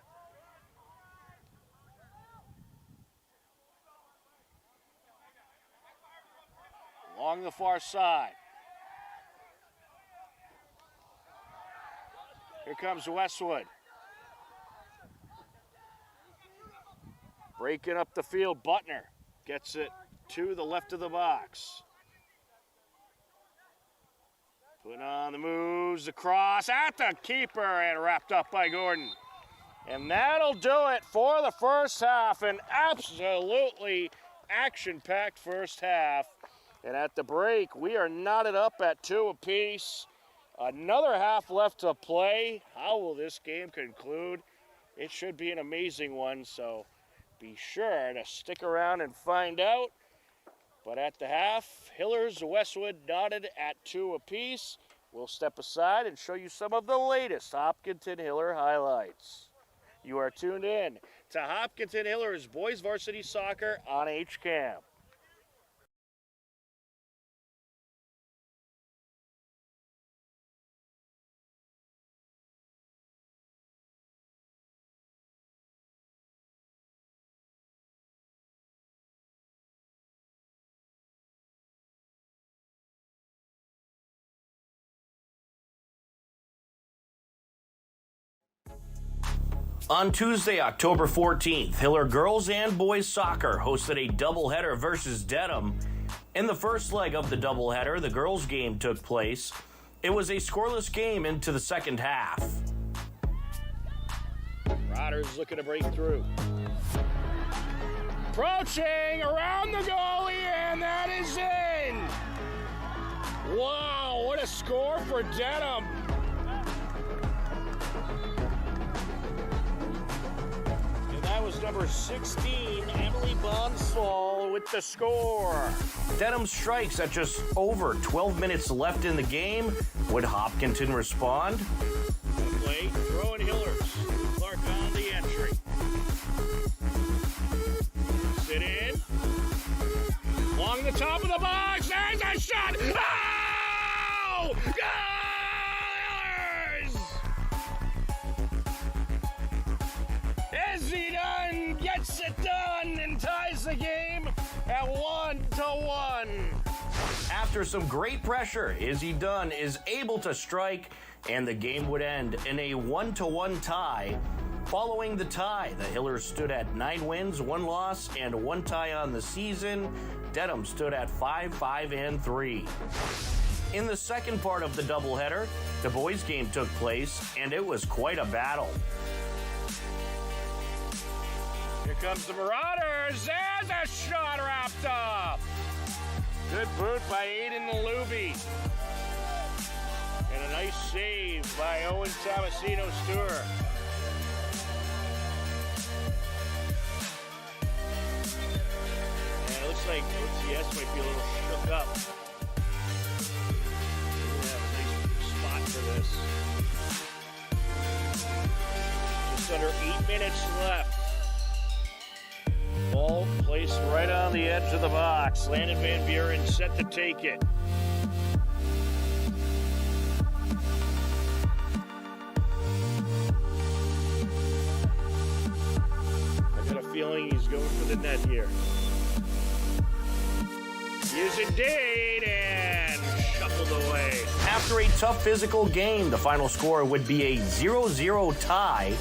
Along the far side. Here comes Westwood. Breaking up the field, Butner gets it to the left of the box. Put on the moves, across at the keeper, and wrapped up by Gordon. And that'll do it for the first half, an absolutely action-packed first half. And at the break, we are knotted up at 2 apiece. Another half left to play. How will this game conclude? It should be an amazing one, so be sure to stick around and find out. But at the half, Hillers Westwood knotted at 2 apiece. We'll step aside and show you some of the latest Hopkinton Hiller highlights. You are tuned in to Hopkinton Hillers Boys Varsity Soccer on HCAM. On Tuesday, October 14th, Hiller girls and boys soccer hosted a doubleheader versus Dedham. In the first leg of the doubleheader, the girls' game took place. It was a scoreless game into the second half. Marauders looking to break through. Approaching around the goalie, and that is in! Wow, what a score for Dedham! That was number 16, Emily Bonsall, with the score. Dedham strikes at just over 12 minutes left in the game. Would Hopkinton respond? Play, throwing Hillers. Clark on the entry. Sit in. Along the top of the box, there's a shot! Oh! Goal! Zidane gets it done and ties the game at 1-1. After some great pressure, Izzy Dunn is able to strike, and the game would end in a 1-1 tie. Following the tie, the Hillers stood at 9 wins, 1 loss, and 1 tie on the season. Dedham stood at 5-5-3. In the second part of the doubleheader, the boys' game took place, and it was quite a battle. Here comes the Marauders. There's a shot wrapped up. Good boot by Aiden Luby. And a nice save by Owen Tomasino Stewart. And it looks like OTS might be a little shook up. We have a nice spot for this. Just under 8 minutes left. Ball placed right on the edge of the box. Landon Van Buren set to take it. I got a feeling he's going for the net here. He is indeed, and shuffled away. After a tough physical game, the final score would be a 0-0 tie.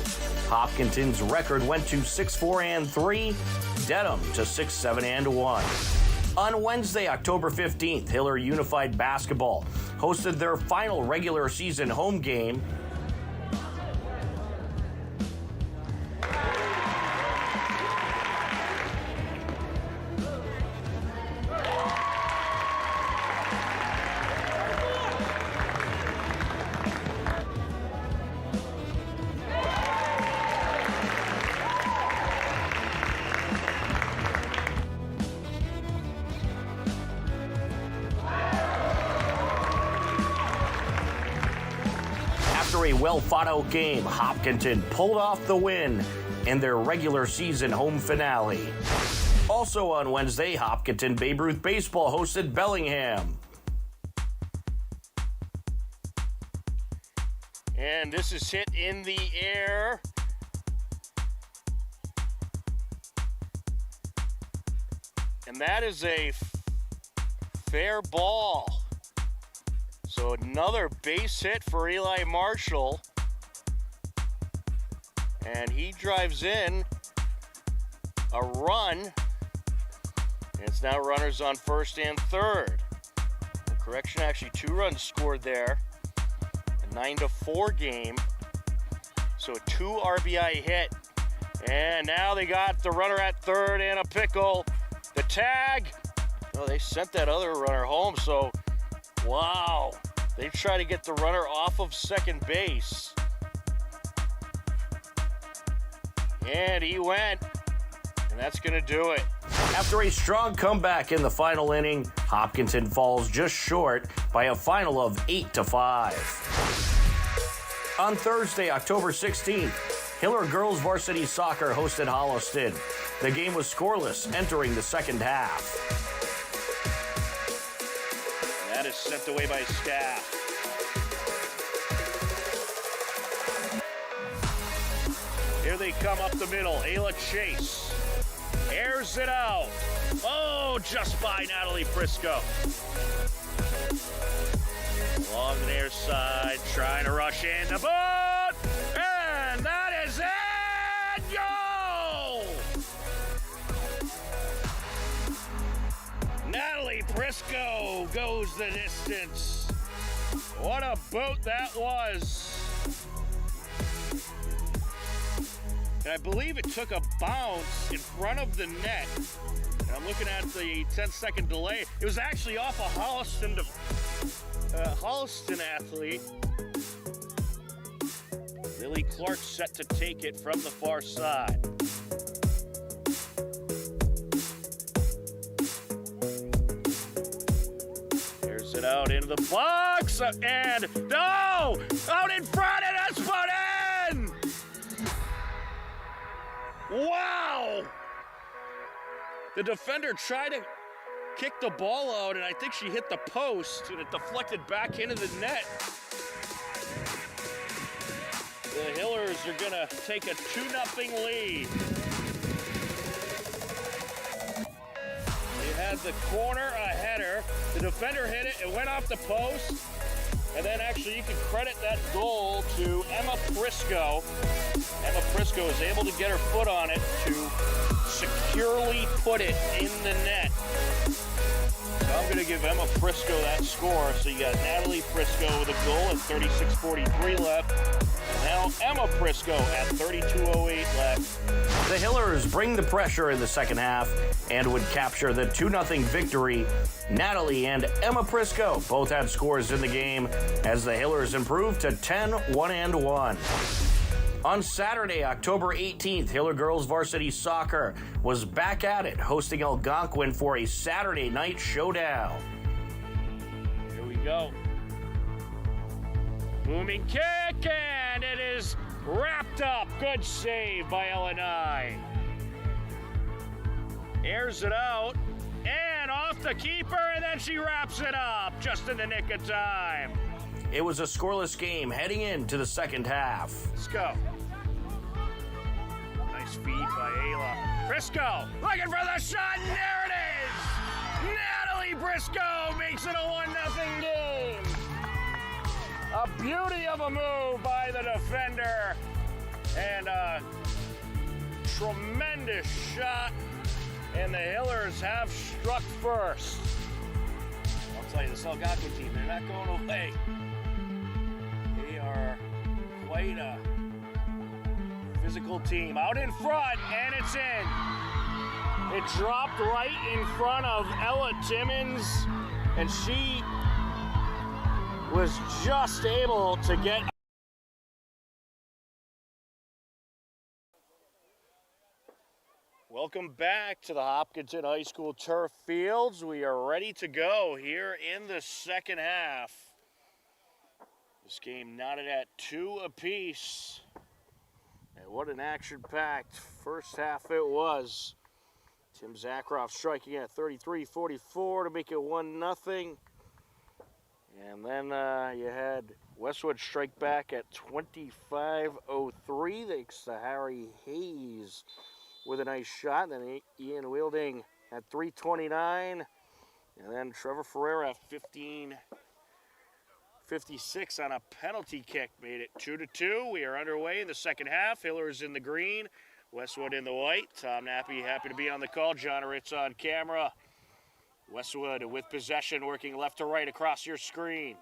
Hopkinton's record went to 6-4-3, Dedham to 6-7-1. On Wednesday, October 15th, Hiller Unified Basketball hosted their final regular season home game. After a well-fought-out game, Hopkinton pulled off the win in their regular season home finale. Also on Wednesday, Hopkinton Babe Ruth Baseball hosted Bellingham. And this is hit in the air. And that is a fair ball. So another base hit for Eli Marshall. And he drives in a run. And it's now runners on first and third. Correction, actually 2 runs scored there. A 9-4 game. So a 2 RBI hit. And now they got the runner at third and a pickle. The tag. Oh, they sent that other runner home. So, wow. They try to get the runner off of second base. And he went. And that's going to do it. After a strong comeback in the final inning, Hopkinton falls just short by a final of 8-5. On Thursday, October 16th, Hiller Girls Varsity Soccer hosted Holliston. The game was scoreless entering the second half. That is sent away by Staff. Here they come up the middle. Ayla Chase airs it out. Oh, just by Natalie Briscoe. Along the near side, trying to rush in the boot. And that is it! Go! Natalie Briscoe goes the distance. What a boot that was. And I believe it took a bounce in front of the net. And I'm looking at the 10-second delay. It was actually off a Holliston athlete. Lily Clark set to take it from the far side. Here's it out into the box, and no! Out in front, and it's put in! Wow! The defender tried to kick the ball out, and I think she hit the post, and it deflected back into the net. The Hillers are gonna take a 2-0 lead. They had the corner, a header. The defender hit it, it went off the post. And then actually you can credit that goal to Emma Prisco. Emma Prisco is able to get her foot on it to securely put it in the net. So I'm going to give Emma Prisco that score. So you got Natalie Prisco with a goal at 36:43 left. Now Emma Prisco at 32:08 left. The Hillers bring the pressure in the second half and would capture the 2-0 victory. Natalie and Emma Prisco both had scores in the game as the Hillers improved to 10-1-1. On Saturday, October 18th, Hiller Girls Varsity Soccer was back at it, hosting Algonquin for a Saturday night showdown. Here we go. Booming kick, and it is wrapped up. Good save by LNI. Airs it out, and off the keeper, and then she wraps it up just in the nick of time. It was a scoreless game heading into the second half. Let's go. Nice feed by Ayla. Briscoe looking for the shot, and there it is! Natalie Briscoe makes it a 1-0 game. A beauty of a move by the defender, and a tremendous shot, and the Hillers have struck first. I'll tell you, this Algonquin team, they're not going away. They are quite a physical team. Out in front, and it's in. It dropped right in front of Ella Timmons, and she was just able to get. Welcome back to the Hopkinton High School turf fields. We are ready to go here in the second half. This game knotted at 2 apiece. And what an action-packed first half it was. Tim Zakroff striking at 33-44 to make it 1-0. And then you had Westwood strike back at 25:03 thanks to Harry Hayes with a nice shot. And then Ian Wielding at 3:29. And then Trevor Ferreira at 15:56 on a penalty kick made it 2-2. We are underway in the second half. Hillers in the green Westwood in the white. Tom Nappy happy to be on the call. John Ritz on camera. Westwood with possession, working left to right across your screen.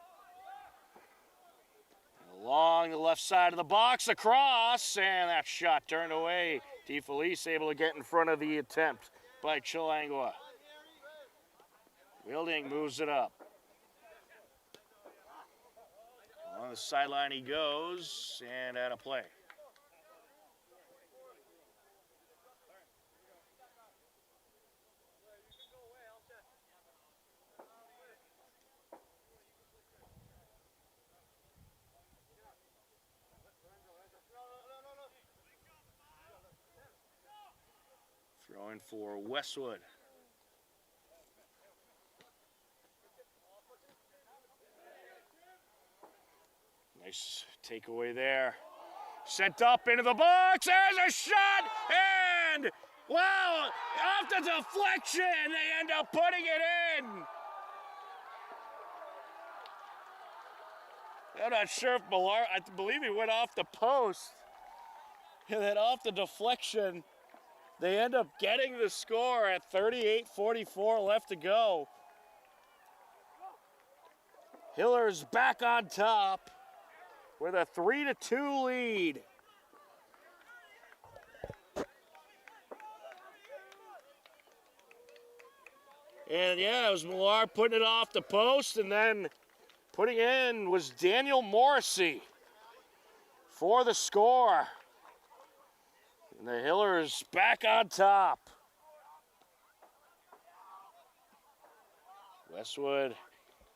Along the left side of the box, across, and that shot turned away. DeFelice able to get in front of the attempt by Chilangua. Wilding moves it up. On the sideline he goes, and out of play. Throwing for Westwood. Nice takeaway there. Sent up into the box. There's a shot. And, wow, off the deflection, they end up putting it in. I'm not sure if Millar, I believe he went off the post. And then off the deflection, they end up getting the score at 38-44 left to go. Hiller's back on top with a 3-2 lead. And yeah, it was Millar putting it off the post, and then putting in was Daniel Morrissey for the score. And the Hillers back on top. Westwood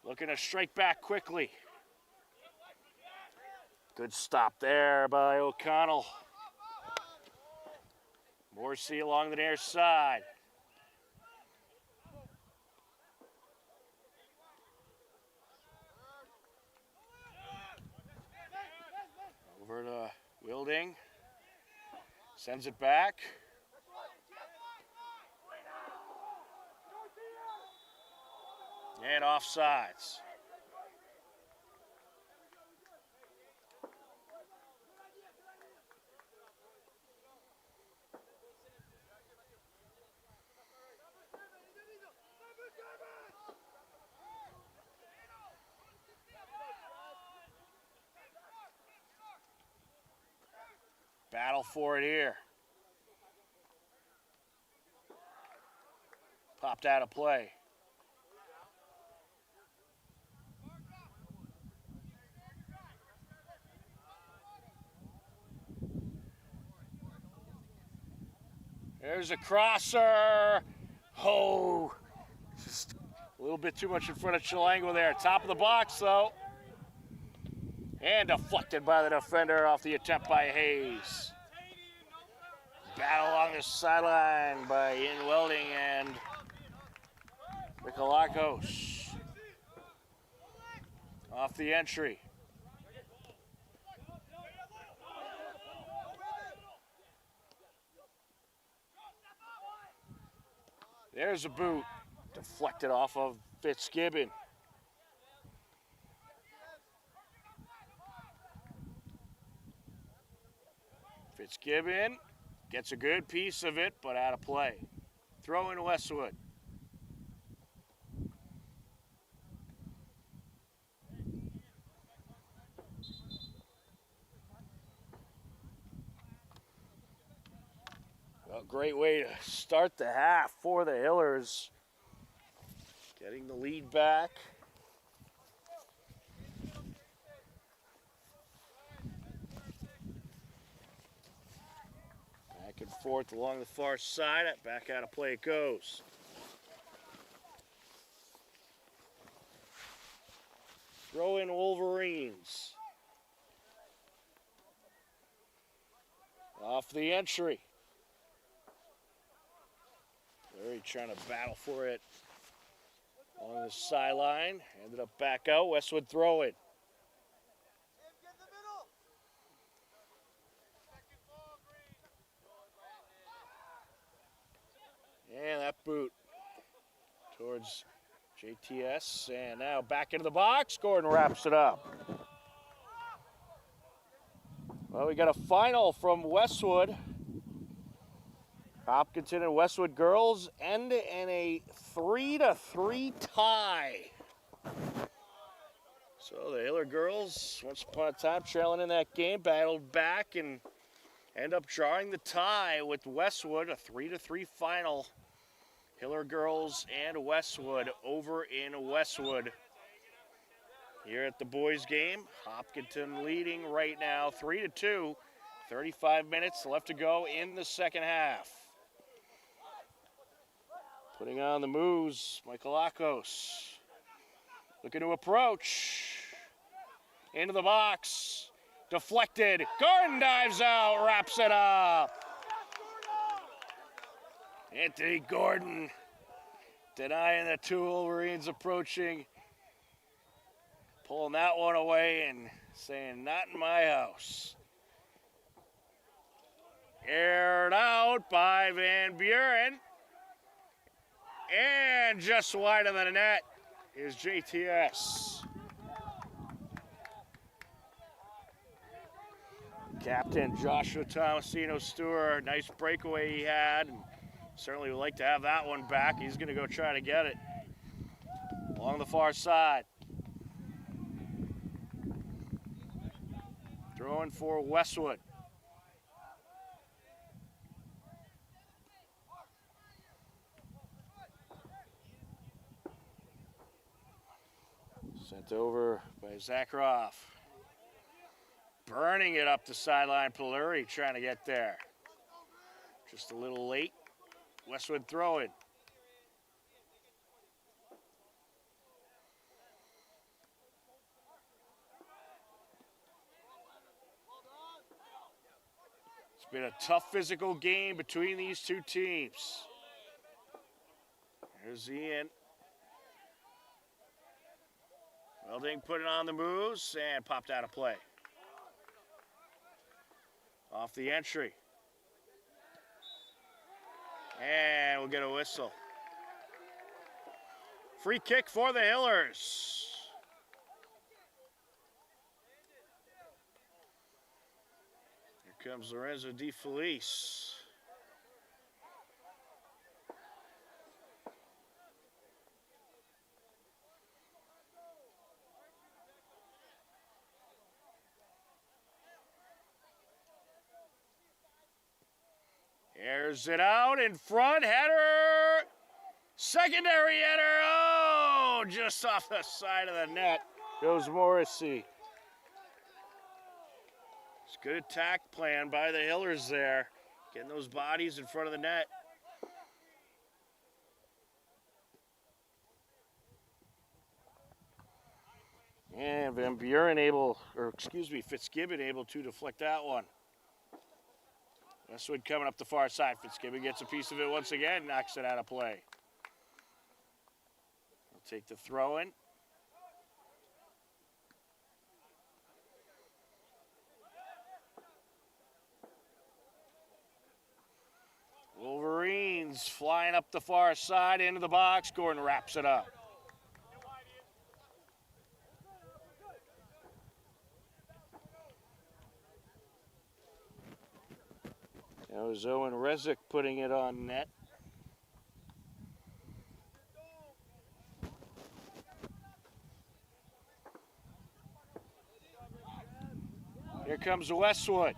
looking to strike back quickly. Good stop there by O'Connell. Morrissey along the near side. Over to Wilding. Sends it back. And offsides. Battle for it here. Popped out of play. There's a crosser. Oh, just a little bit too much in front of Chilangua there. Top of the box, though. And deflected by the defender off the attempt by Hayes. Battle along the sideline by Ian Welding and Mikalakos. Off the entry. There's a boot. Deflected off of Fitzgibbon. Fitzgibbon gets a good piece of it, but out of play. Throw in Westwood. Well, great way to start the half for the Hillers. Getting the lead back. Back and forth along the far side. Back out of play it goes. Throw in Wolverines. Off the entry. Very trying to battle for it along the sideline. Ended up back out. Westwood throw it. And that boot towards JTS. And now back into the box. Gordon wraps it up. Well, we got a final from Westwood. Hopkinton and Westwood girls end in a 3-3 tie. So the Hiller girls, once upon a time trailing in that game, battled back and end up drawing the tie with Westwood, a 3-3 final. Hiller girls and Westwood over in Westwood. Here at the boys' game, Hopkinton leading right now 3-2. 35 minutes left to go in the second half. Putting on the moves, Michael Akos. Looking to approach. Into the box. Deflected. Gordon dives out, wraps it up. Anthony Gordon denying the two Wolverines approaching. Pulling that one away and saying, not in my house. Aired out by Van Buren. And just wide of the net is JTS. Captain Joshua Tomasino Stewart, nice breakaway he had. And certainly would like to have that one back. He's going to go try to get it along the far side. Throwing for Westwood. Sent over by Zakharov. Burning it up the sideline. Poluri trying to get there. Just a little late. Westwood throwing. It's been a tough physical game between these two teams. Here's Ian. Welding putting on the moves and popped out of play. Off the entry. And we'll get a whistle. Free kick for the Hillers. Here comes Lorenzo Di Felice. Airs it out in front, header, secondary header, oh, just off the side of the net goes Morrissey. It's a good attack plan by the Hillers there, getting those bodies in front of the net. And Fitzgibbon able to deflect that one. Westwood coming up the far side. Fitzgibbon gets a piece of it once again, knocks it out of play. We'll take the throw in. Wolverines flying up the far side into the box. Gordon wraps it up. That was Owen Rezick putting it on net. Here comes Westwood.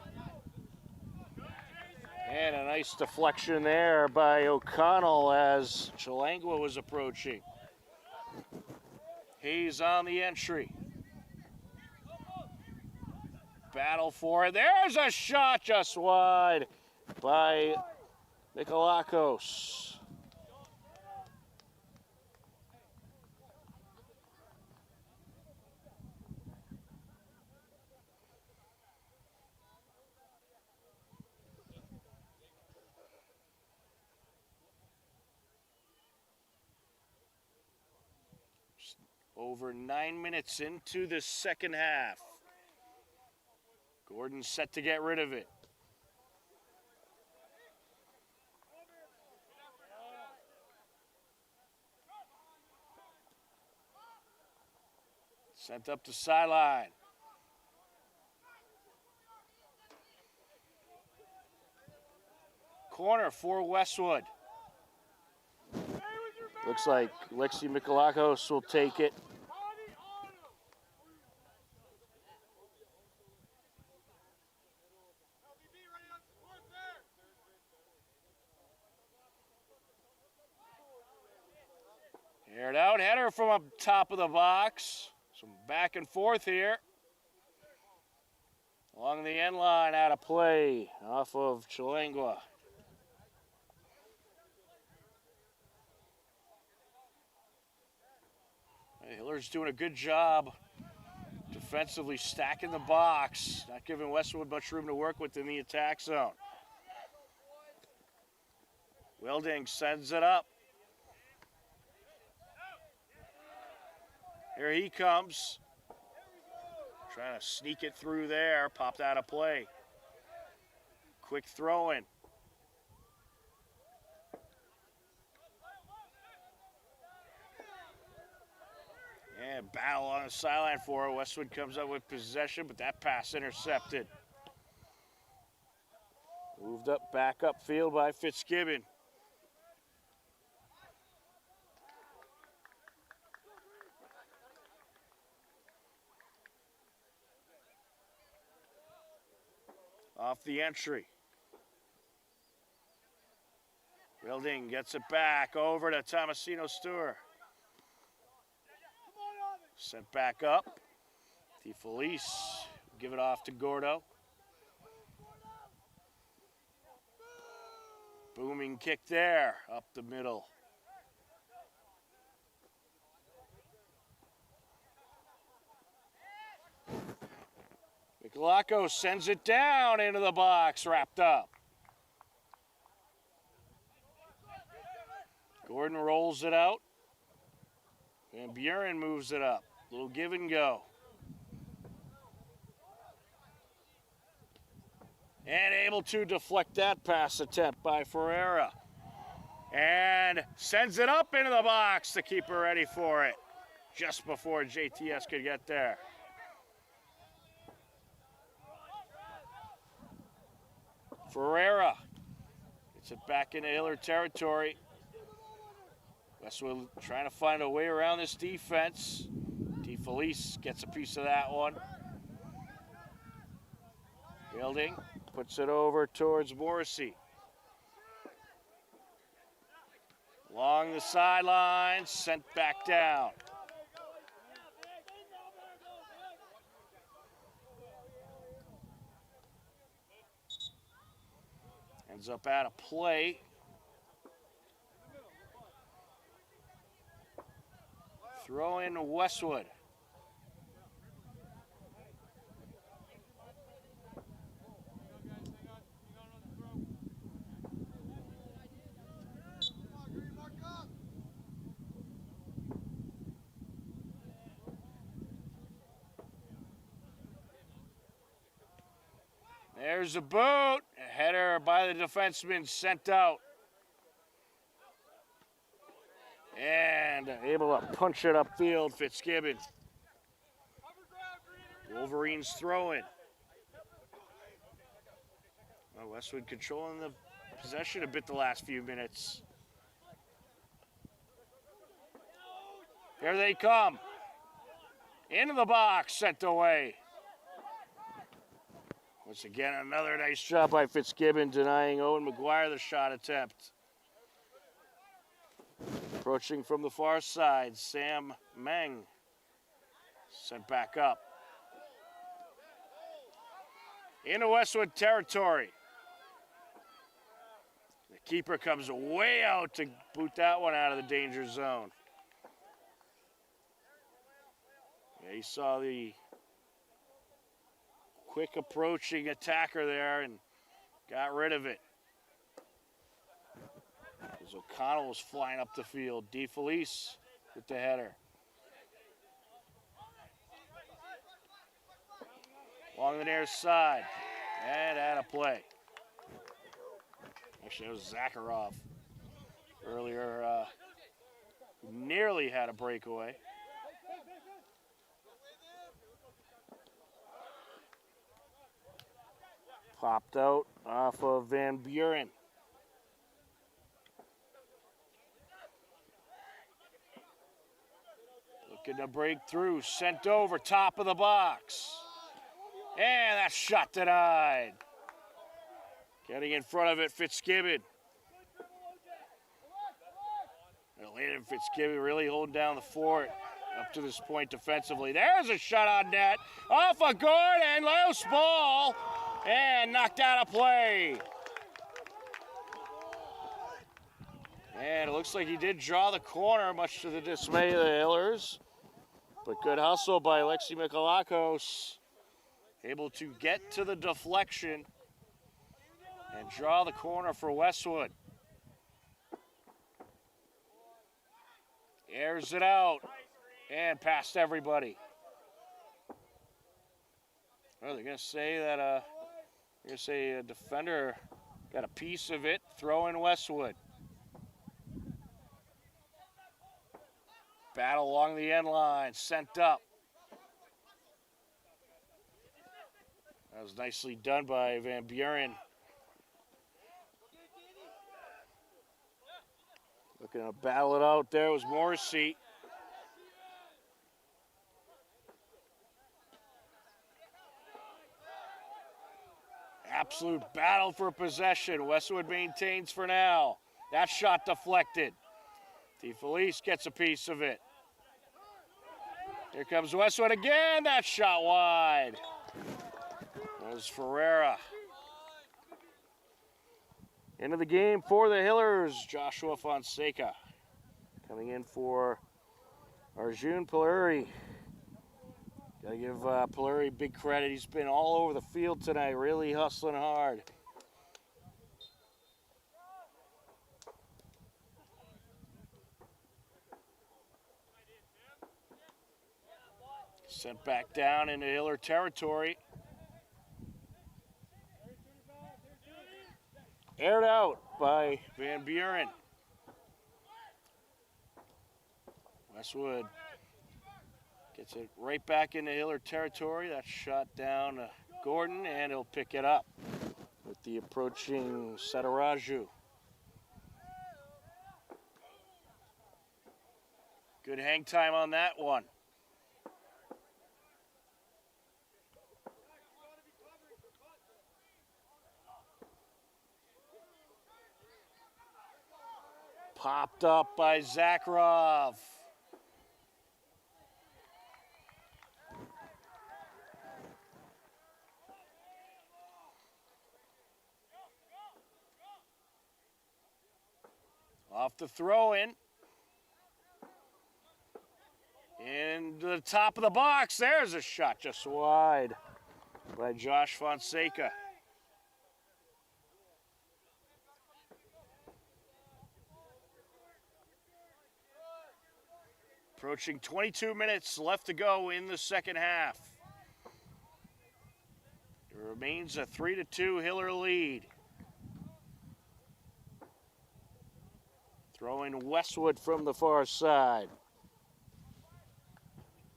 And a nice deflection there by O'Connell as Chalangua was approaching. Hayes on the entry. Battle for it. There's a shot just wide by Nikolakos. Over 9 minutes into the second half. Gordon set to get rid of it. Sent up the sideline. Corner for Westwood. Looks like Lexi Mikalakos will take it. Aired out, header from up top of the box. Some back and forth here. Along the end line, out of play off of Chilangua. Hiller's doing a good job defensively stacking the box, not giving Westwood much room to work with in the attack zone. Wilding sends it up. Here he comes. Trying to sneak it through there, popped out of play. Quick throw in. And battle on the sideline for it. Westwood comes up with possession, but that pass intercepted. Moved up, back upfield by Fitzgibbon. Off the entry. Wilding gets it back over to Tomasino Stewart. Sent back up. DeFelice give it off to Gordo. Booming kick there, up the middle. Mikalakos sends it down into the box, wrapped up. Gordon rolls it out. Van Buren moves it up. Little give and go. And able to deflect that pass attempt by Ferreira. And sends it up into the box. The keeper ready for it. Just before JTS could get there. Ferreira gets it back into Hiller territory. Westwood trying to find a way around this defense. DeFelice gets a piece of that one. Wilding puts it over towards Morrissey. Along the sideline, sent back down. Ends up out of play. Throw in Westwood. There's a boot. A header by the defenseman sent out. And able to punch it upfield, Fitzgibbon. Wolverines throwing. Well, Westwood controlling the possession a bit the last few minutes. Here they come. Into the box, sent away. Once again, another nice job by Fitzgibbon denying Owen McGuire the shot attempt. Approaching from the far side, Sam Meng. Sent back up. Into Westwood territory. The keeper comes way out to boot that one out of the danger zone. Yeah, he saw the quick approaching attacker there and got rid of it. As O'Connell was flying up the field. DeFelice with the header. Along the near side. And out of play. Actually, it was Zakharov earlier who nearly had a breakaway. Popped out off of Van Buren. Looking to break through, sent over, top of the box. And that shot denied. Getting in front of it, Fitzgibbon. Landon Fitzgibbon really holding down the fort up to this point defensively. There's a shot on net. Off of Gordon, loose ball, and knocked out of play. And it looks like he did draw the corner, much to the dismay of the Hillers. But good hustle by Alexi Mikalakos. Able to get to the deflection and draw the corner for Westwood. Airs it out and past everybody. Well, they're going to say that a defender got a piece of it, throwing Westwood. Battle along the end line, sent up. That was nicely done by Van Buren. Looking to battle it out there was Morrissey. Absolute battle for possession. Westwood maintains for now. That shot deflected. DeFelice gets a piece of it. Here comes Westwood again. That shot wide. That was Ferreira. Into the game for the Hillers, Joshua Fonseca. Coming in for Arjun Polari. Gotta give Polari big credit. He's been all over the field tonight, really hustling hard. Sent back down into Hiller territory. Aired out by Van Buren. Westwood gets it right back into Hiller territory. That shot down to Gordon, and he'll pick it up with the approaching Sataraju. Good hang time on that one. Popped up by Zakharov. Off the throw-in. Into the top of the box. There's a shot just wide by Josh Fonseca. Approaching 22 minutes left to go in the second half. It remains a 3-2 Hiller lead. Throwing Westwood from the far side.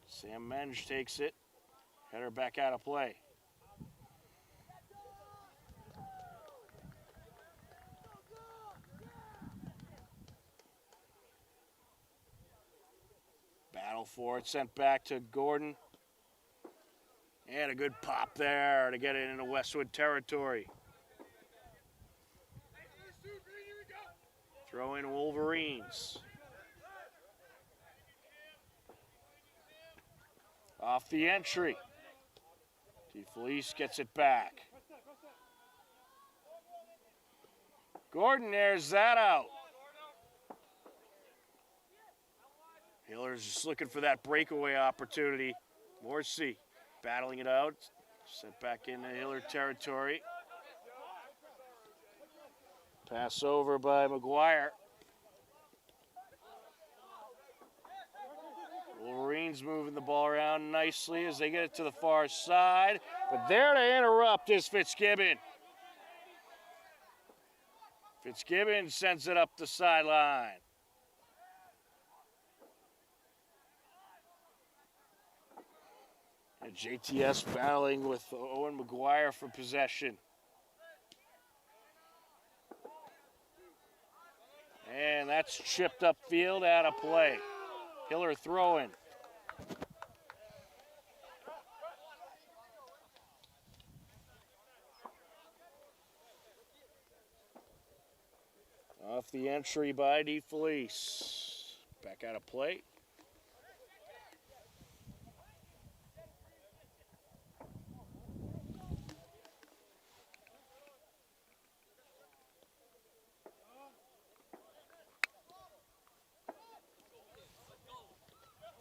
Sam Menge takes it. Header back out of play. Battle for it, sent back to Gordon. And a good pop there to get it into Westwood territory. Throw in Wolverines. Off the entry. DeFelice gets it back. Gordon airs that out. Hiller's just looking for that breakaway opportunity. Morrissey battling it out. Sent back into Hiller territory. Pass over by McGuire. Wolverines moving the ball around nicely as they get it to the far side. But there to interrupt is Fitzgibbon. Fitzgibbon sends it up the sideline. And JTS battling with Owen McGuire for possession. And that's chipped upfield out of play. Hiller throwing. Off the entry by DeFelice. Back out of play.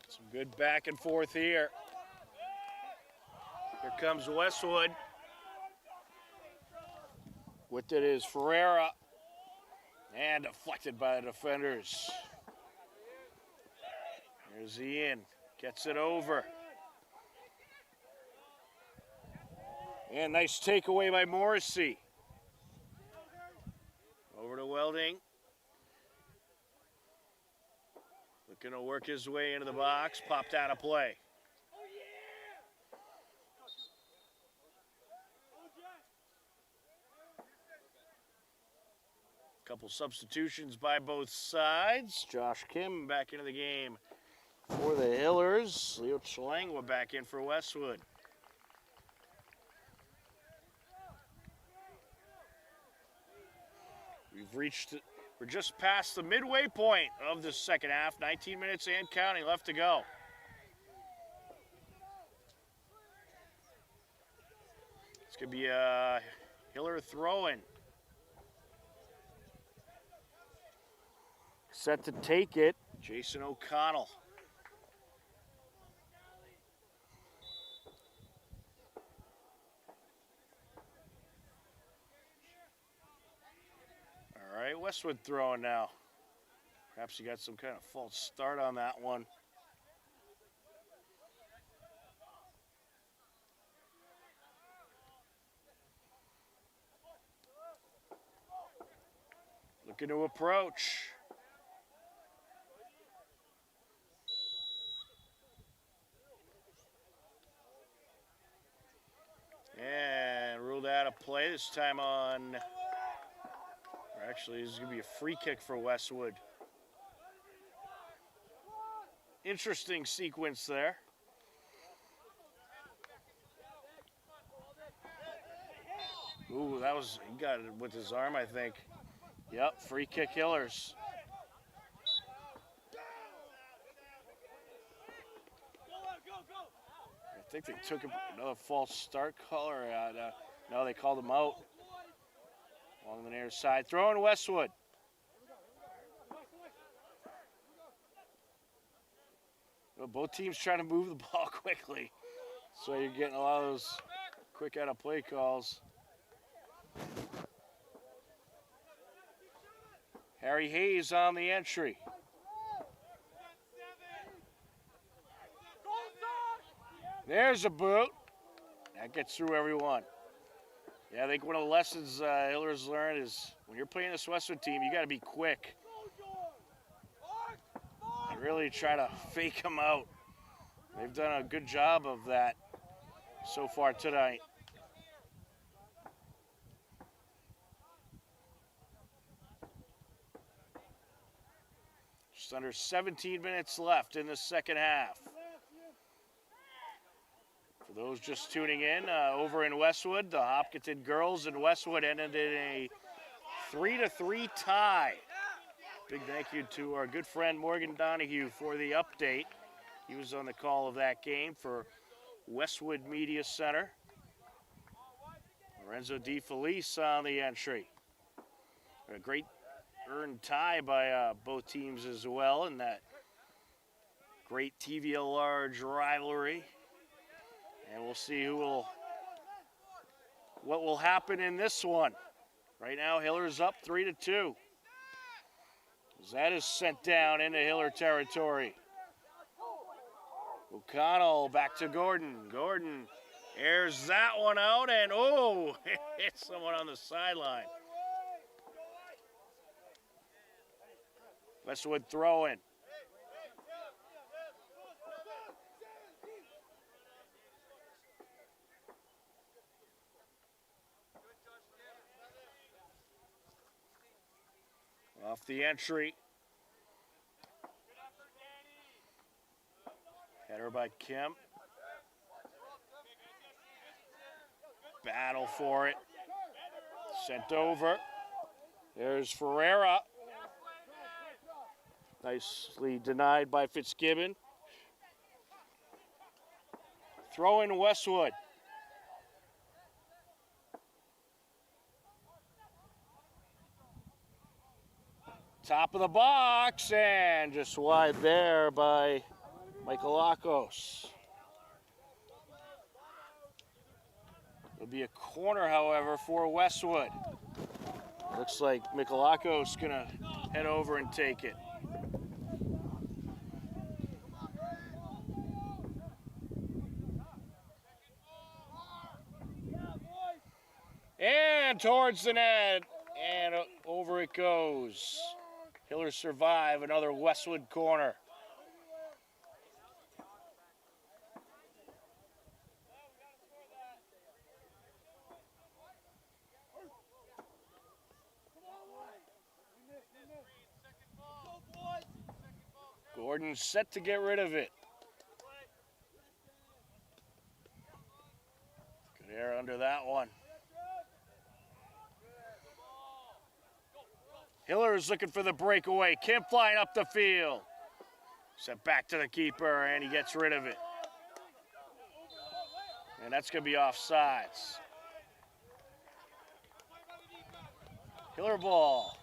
Some good back and forth here. Here comes Westwood. With it is Ferreira. And deflected by the defenders. There's Ian. Gets it over. And nice takeaway by Morrissey. Over to Welding. Looking to work his way into the box. Popped out of play. Couple substitutions by both sides. Josh Kim back into the game for the Hillers. Leo Chalangwa back in for Westwood. We're just past the midway point of the second half. 19 minutes and counting left to go. It's going to be a Hiller throw-in. Set to take it, Jason O'Connell. All right, Westwood throwing now. Perhaps he got some kind of false start on that one. Looking to approach. And ruled out of play this time on, or actually this is going to be a free kick for Westwood. Interesting sequence there. Ooh, that was, he got it with his arm, I think. Yep, free kick Hillers. I think they took another false start call, or no, they called him out along the near side. Throwing Westwood. Well, both teams trying to move the ball quickly, so you're getting a lot of those quick out of play calls. Harry Hayes on the entry. There's a boot. That gets through everyone. Yeah, I think one of the lessons Hillers learned is when you're playing this Westwood team, you got to be quick. And really try to fake them out. They've done a good job of that so far tonight. Just under 17 minutes left in the second half. For those just tuning in, over in Westwood, the Hopkinton girls in Westwood ended in a 3-3 tie. Big thank you to our good friend Morgan Donahue for the update. He was on the call of that game for Westwood Media Center. Lorenzo DeFelice on the entry. A great earned tie by both teams as well in that great TVL large rivalry. And we'll see what will happen in this one. Right now, Hiller's up 3-2. That is sent down into Hiller territory. O'Connell back to Gordon. Gordon airs that one out, and oh, hits someone on the sideline. Westwood throwing. Off the entry. Header by Kemp. Battle for it. Sent over. There's Ferreira. Nicely denied by Fitzgibbon. Throw in Westwood. Top of the box and just wide there by Michaelakos. It'll be a corner, however, for Westwood. Looks like Michaelakos gonna head over and take it. And towards the net, and over it goes. Hillers survive another Westwood corner. Gordon's set to get rid of it. Good air under that one. Hillers looking for the breakaway. Kemp flying up the field. Set back to the keeper, and he gets rid of it. And that's going to be offsides. Hiller ball.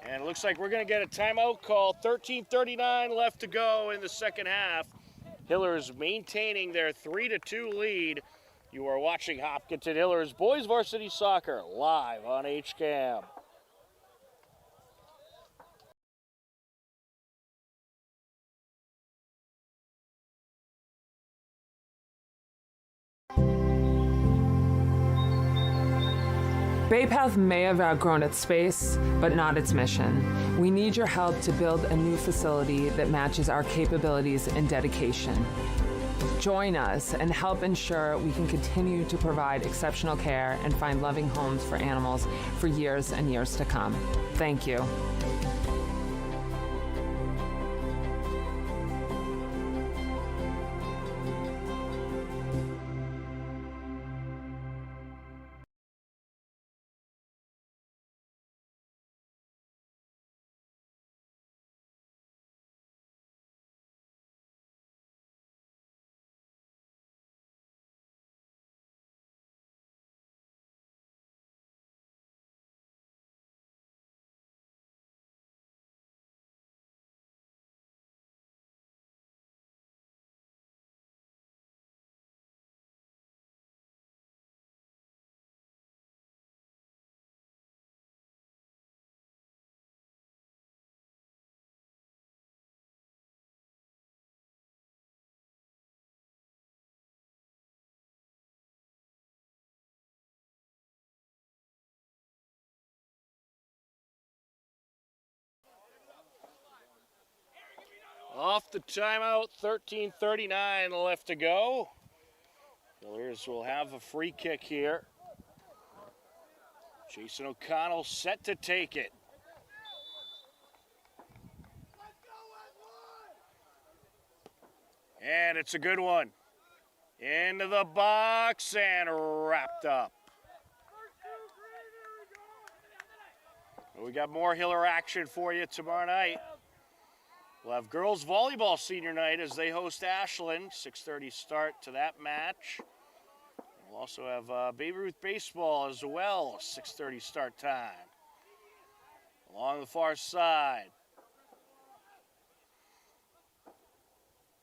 And it looks like we're going to get a timeout call. 13:39 left to go in the second half. Hillers maintaining their 3-2 lead. You are watching Hopkinton Hillers Boys Varsity Soccer live on HCAM. Bay Path may have outgrown its space, but not its mission. We need your help to build a new facility that matches our capabilities and dedication. Join us and help ensure we can continue to provide exceptional care and find loving homes for animals for years and years to come. Thank you. Off the timeout, 13:39 left to go. Hillers will have a free kick here. Jason O'Connell set to take it. And it's a good one. Into the box and wrapped up. We got more Hiller action for you tomorrow night. We'll have girls volleyball senior night as they host Ashland. 6:30 start to that match. We'll also have Babe Ruth baseball as well. 6:30 start time. Along the far side.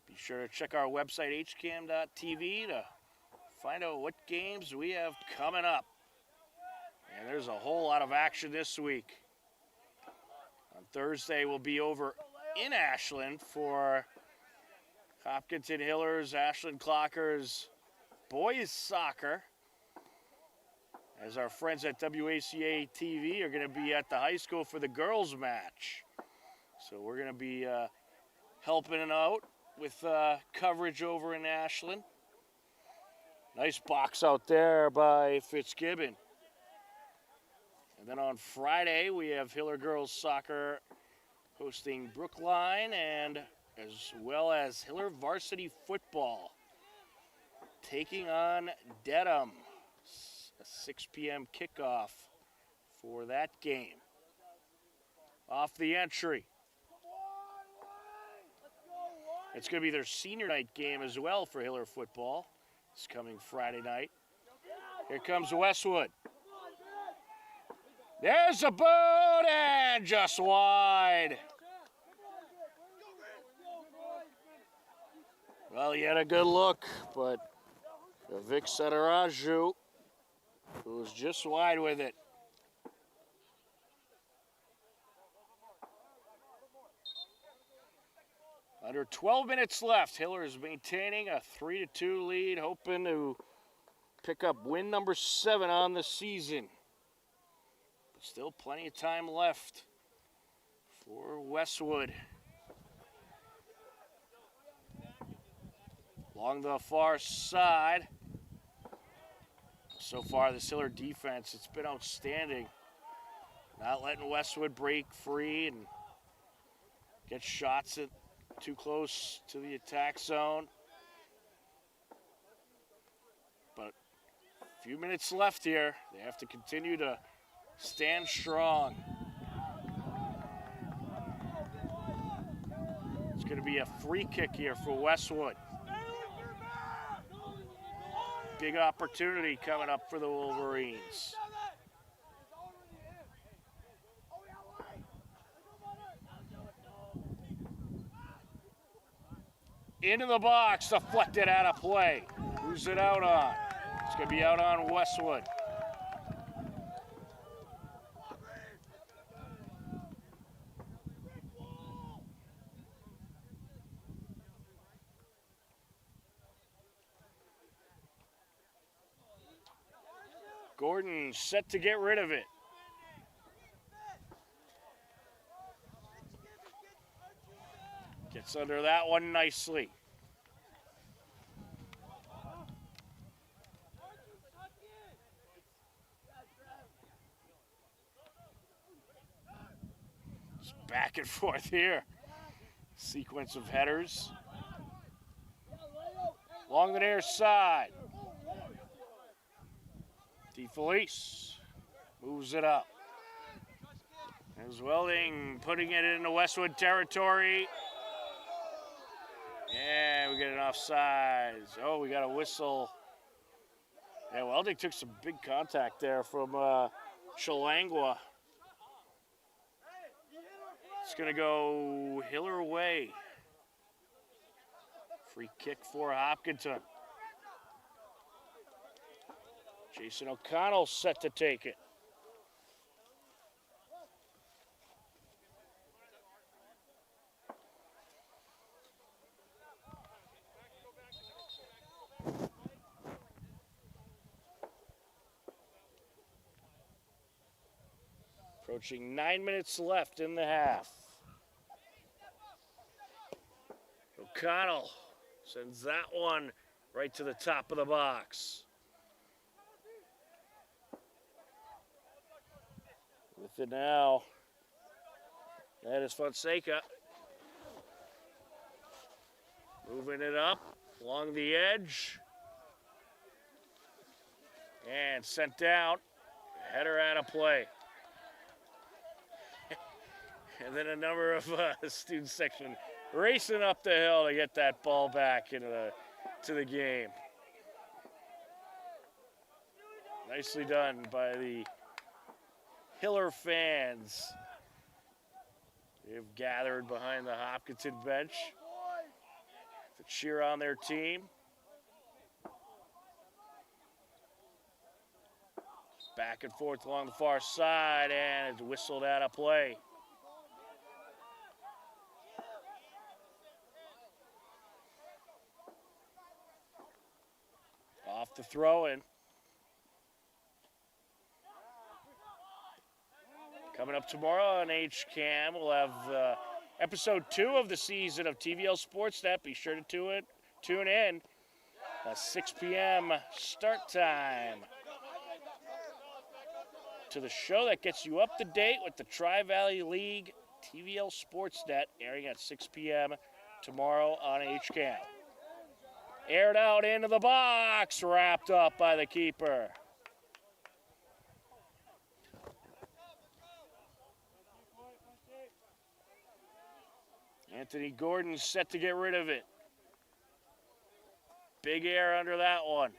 Be sure to check our website, hcam.tv, to find out what games we have coming up. And there's a whole lot of action this week. On Thursday, we'll be over in Ashland for Hopkinton Hillers, Ashland Clockers boys soccer, as our friends at WACA TV are going to be at the high school for the girls match. So we're going to be helping out with coverage over in Ashland. Nice box out there by Fitzgibbon. And Then on Friday, we have Hiller Girls Soccer hosting Brookline, and as well as Hiller Varsity Football taking on Dedham. A 6 p.m. kickoff for that game. Off the entry. It's going to be their senior night game as well for Hiller football. It's coming Friday night. Here comes Westwood. There's a boot and just wide. Well, he had a good look, but Vic Sataraju was just wide with it. Under 12 minutes left, Hiller is maintaining a 3-2 lead, hoping to pick up win number 7 on the season. But still plenty of time left for Westwood. Along the far side. So far, this Hiller defense, it's been outstanding. Not letting Westwood break free and get shots at too close to the attack zone. But a few minutes left here. They have to continue to stand strong. It's going to be a free kick here for Westwood. Big opportunity coming up for the Wolverines. Into the box, deflected out of play. Who's it out on? It's going to be out on Westwood. Gordon set to get rid of it. Gets under that one nicely. Just back and forth here. Sequence of headers. Along the near side. DeFelice moves it up. As Welding putting it into Westwood territory. And we get an offsides. Oh, we got a whistle. Yeah, Welding took some big contact there from Chalangua. It's going to go Hiller way. Free kick for Hopkinton. Jason O'Connell set to take it. Approaching 9 minutes left in the half. O'Connell sends that one right to the top of the box. With it now, that is Fonseca. Moving it up along the edge. And sent down. Header out of play. And then a number of student section racing up the hill to get that ball back into the game. Nicely done by the Hiller fans. They've gathered behind the Hopkinton bench to cheer on their team. Back and forth along the far side, and it's whistled out of play. Off the throw-in. Coming up tomorrow on HCAM, we'll have episode 2 of the season of TVL Sportsnet. Be sure to tune in. 6 p.m. start time. to the show that gets you up to date with the Tri-Valley League TVL Sportsnet, airing at 6 p.m. tomorrow on HCAM. Aired out into the box, wrapped up by the keeper. Anthony Gordon's set to get rid of it. Big air under that one.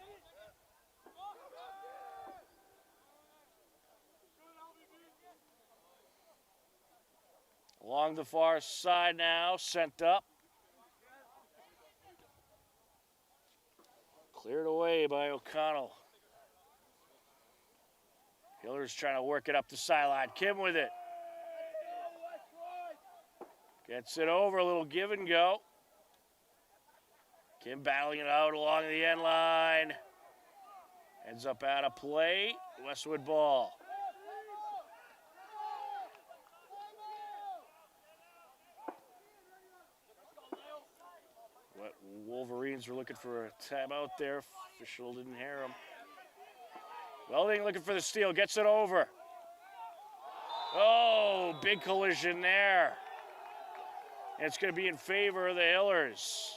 Along the far side now, sent up. Cleared away by O'Connell. Hiller's trying to work it up the sideline. Kim with it. Gets it over, a little give and go. Kim battling it out along the end line. Ends up out of play. Westwood ball. Wolverines were looking for a timeout there. Official didn't hear him. Welding looking for the steal, gets it over. Oh, big collision there. And it's going to be in favor of the Hillers.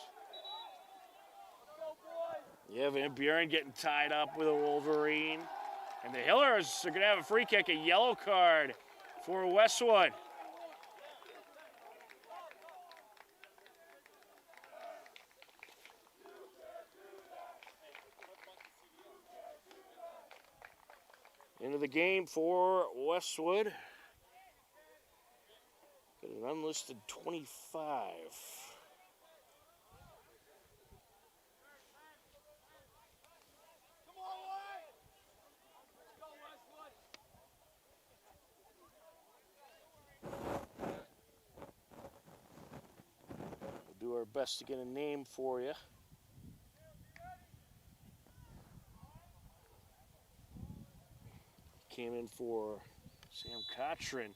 Yeah, Van Buren getting tied up with a Wolverine. And the Hillers are going to have a free kick, a yellow card for Westwood. Into the game for Westwood. Got an unlisted 25. We'll do our best to get a name for you. Came in for Sam Cochran.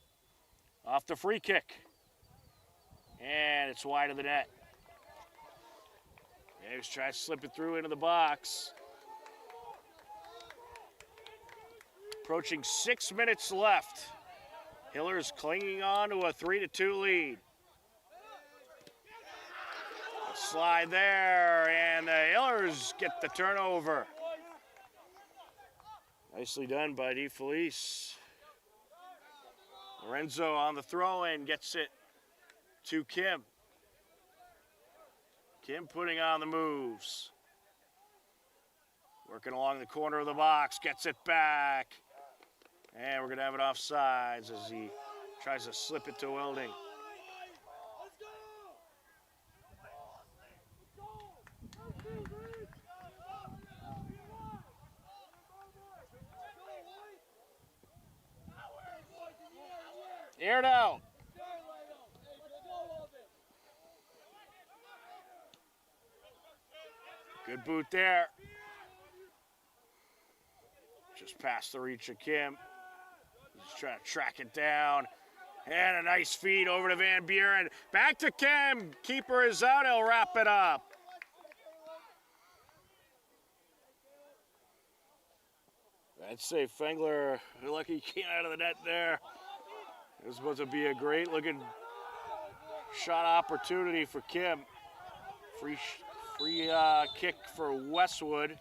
Off the free kick. And it's wide of the net. Yeah, he was trying to slip it through into the box. Approaching 6 minutes left. Hillers clinging on to a 3-2 lead. A slide there, and the Hillers get the turnover. Nicely done by DeFelice. Lorenzo on the throw-in gets it to Kim. Kim putting on the moves. Working along the corner of the box, gets it back. And we're going to have it offsides as he tries to slip it to Welding. Aired out. Good boot there. Just past the reach of Kim. He's trying to track it down. And a nice feed over to Van Buren. Back to Kim. Keeper is out. He'll wrap it up. I'd say Fengler, lucky he came out of the net there. It was supposed to be a great looking shot opportunity for Kim. Free kick for Westwood.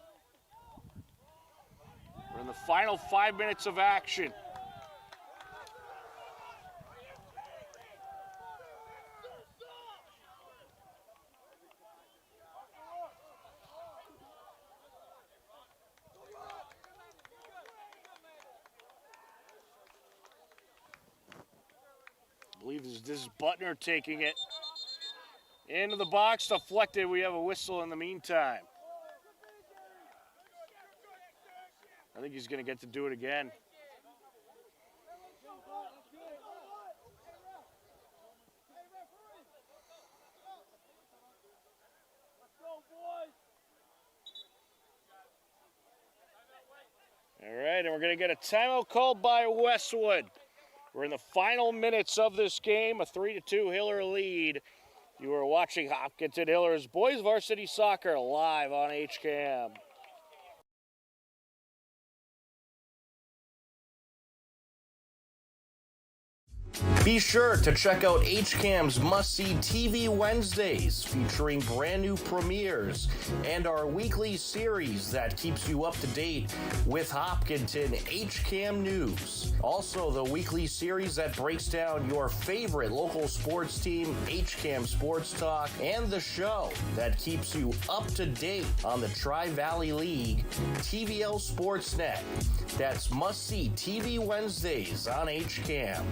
We're in the final 5 minutes of action. I believe this is Butner taking it into the box, deflected. We have a whistle in the meantime. I think he's going to get to do it again. All right, and we're going to get a timeout called by Westwood. We're in the final minutes of this game, a 3-2 Hiller lead. You are watching Hopkinton Hillers Boys Varsity Soccer live on HCAM. Be sure to check out HCAM's must-see TV Wednesdays, featuring brand new premieres and our weekly series that keeps you up to date with Hopkinton HCAM news. Also, the weekly series that breaks down your favorite local sports team, HCAM Sports Talk, and the show that keeps you up to date on the Tri-Valley League, TVL Sportsnet. That's must-see TV Wednesdays on HCAM.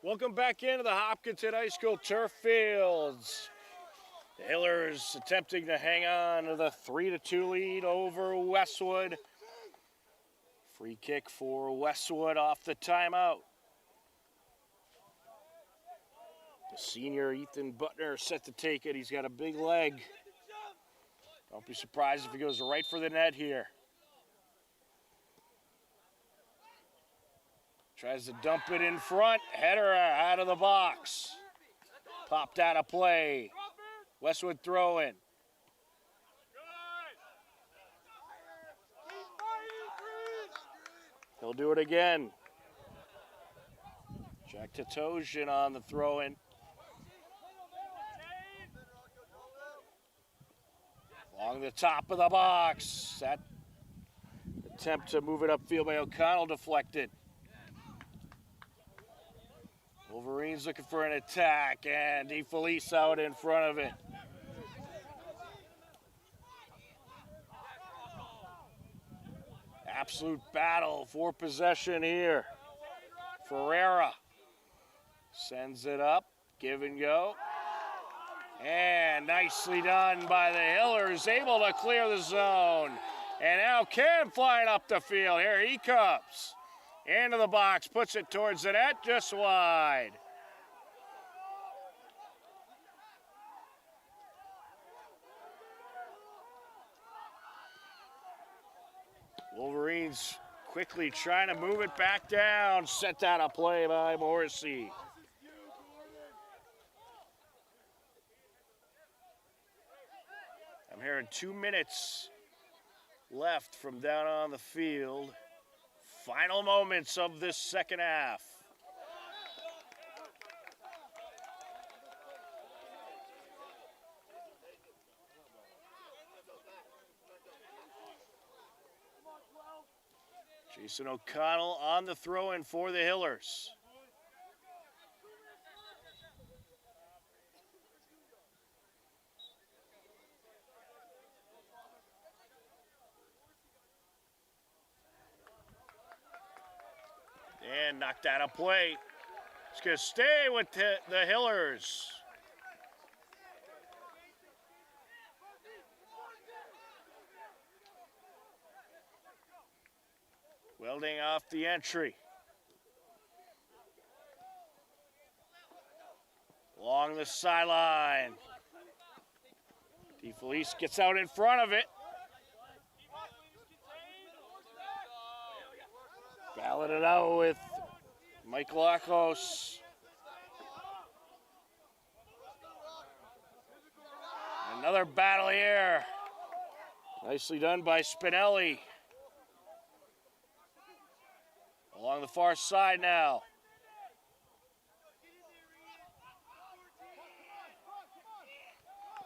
Welcome back into the Hopkinton High School turf fields. The Hillers attempting to hang on to the 3-2 lead over Westwood. Free kick for Westwood off the timeout. The senior Ethan Butner set to take it. He's got a big leg. Don't be surprised if he goes right for the net here. Tries to dump it in front. Header out of the box. Popped out of play. Westwood throw in. He'll do it again. Jack Tatosian on the throw in. Along the top of the box. That attempt to move it upfield by O'Connell deflected. Wolverines looking for an attack, and DeFelice out in front of it. Absolute battle for possession here. Ferreira sends it up, give and go. And nicely done by the Hillers, able to clear the zone. And now Cam flying up the field. Here he comes. Into the box, puts it towards the net, just wide. Wolverines quickly trying to move it back down. Set out a play by Morrissey. I'm hearing 2 minutes left from down on the field. Final moments of this second half. Jason O'Connell on the throw-in for the Hillers. And knocked out of play. It's going to stay with the Hillers. Welding off the entry. Along the sideline. DeFelice gets out in front of it. Ballot it out with Michael Akos. Another battle here. Nicely done by Spinelli. Along the far side now.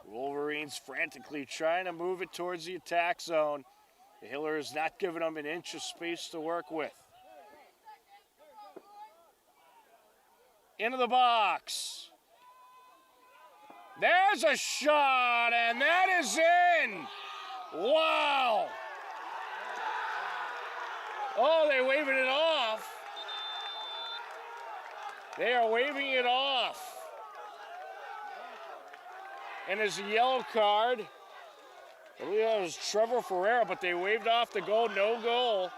Wolverines frantically trying to move it towards the attack zone. The Hillers not giving them an inch of space to work with. Into the box. There's a shot, and that is in. Wow. Oh, they're waving it off. They are waving it off. And there's a yellow card. I believe that was Trevor Ferreira, but they waved off the goal, no goal.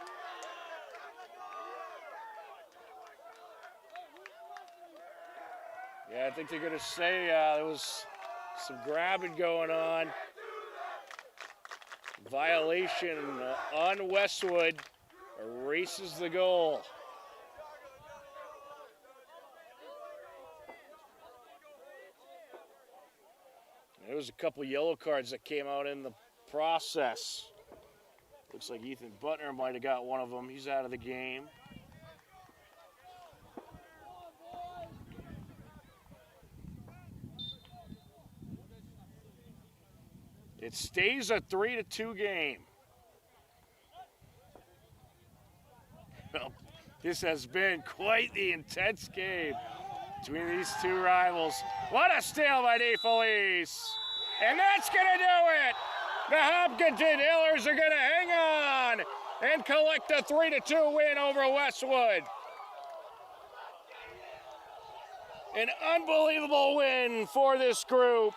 Yeah, I think they're going to say there was some grabbing going on. Violation on Westwood. Erases the goal. There was a couple yellow cards that came out in the process. Looks like Ethan Butner might have got one of them. He's out of the game. It stays a 3-2 game. Well, this has been quite the intense game between these two rivals. What a steal by DeFelice. And that's going to do it. The Hopkinton Hillers are going to hang on and collect a 3-2 win over Westwood. An unbelievable win for this group.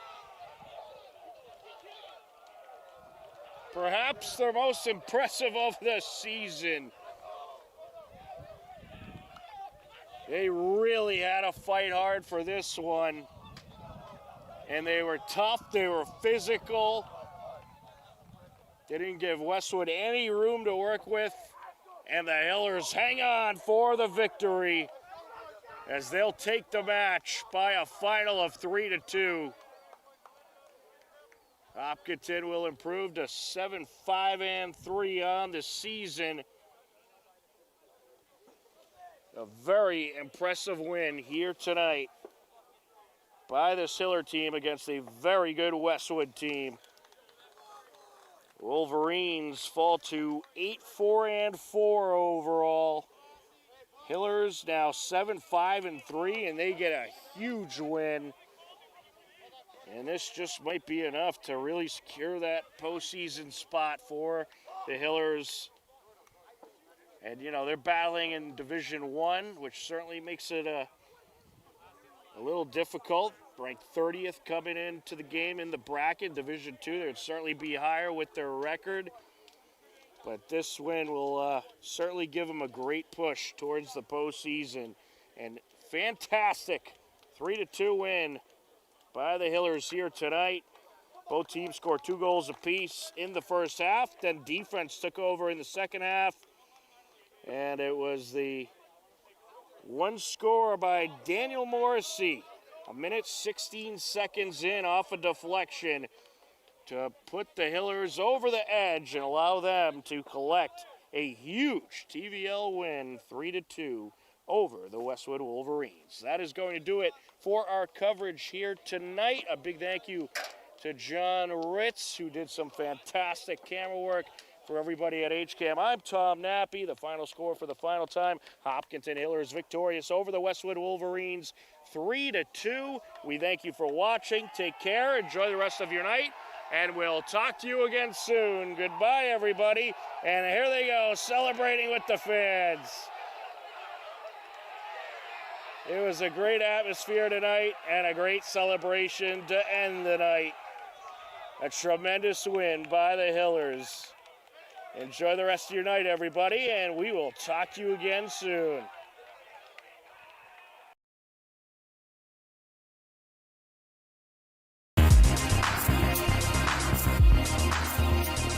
Perhaps their most impressive of the season. They really had to fight hard for this one. And they were tough, they were physical. They didn't give Westwood any room to work with. And the Hillers hang on for the victory as they'll take the match by a final of 3-2. Hopkinton will improve to 7-5-3 on the season. A very impressive win here tonight by this Hiller team against a very good Westwood team. Wolverines fall to 8-4-4 overall. Hillers now 7-5-3, and they get a huge win. And this just might be enough to really secure that postseason spot for the Hillers. And, you know, they're battling in Division 1, which certainly makes it a little difficult. Ranked 30th coming into the game in the bracket. Division 2, they'd certainly be higher with their record. But this win will certainly give them a great push towards the postseason. And fantastic 3-2 win by the Hillers here tonight. Both teams scored 2 goals apiece in the first half. Then defense took over in the second half. And it was the one score by Daniel Morrissey. 1:16 in off a deflection to put the Hillers over the edge and allow them to collect a huge TVL win, 3-2 over the Westwood Wolverines. That is going to do it for our coverage here tonight. A big thank you to John Ritz, who did some fantastic camera work for everybody at HCAM. I'm Tom Nappy. The final score for the final time, Hopkinton Hillers victorious over the Westwood Wolverines, 3-2. We thank you for watching. Take care. Enjoy the rest of your night. And we'll talk to you again soon. Goodbye, everybody. And here they go, celebrating with the fans. It was a great atmosphere tonight and a great celebration to end the night. A tremendous win by the Hillers. Enjoy the rest of your night, everybody, and we will talk to you again soon.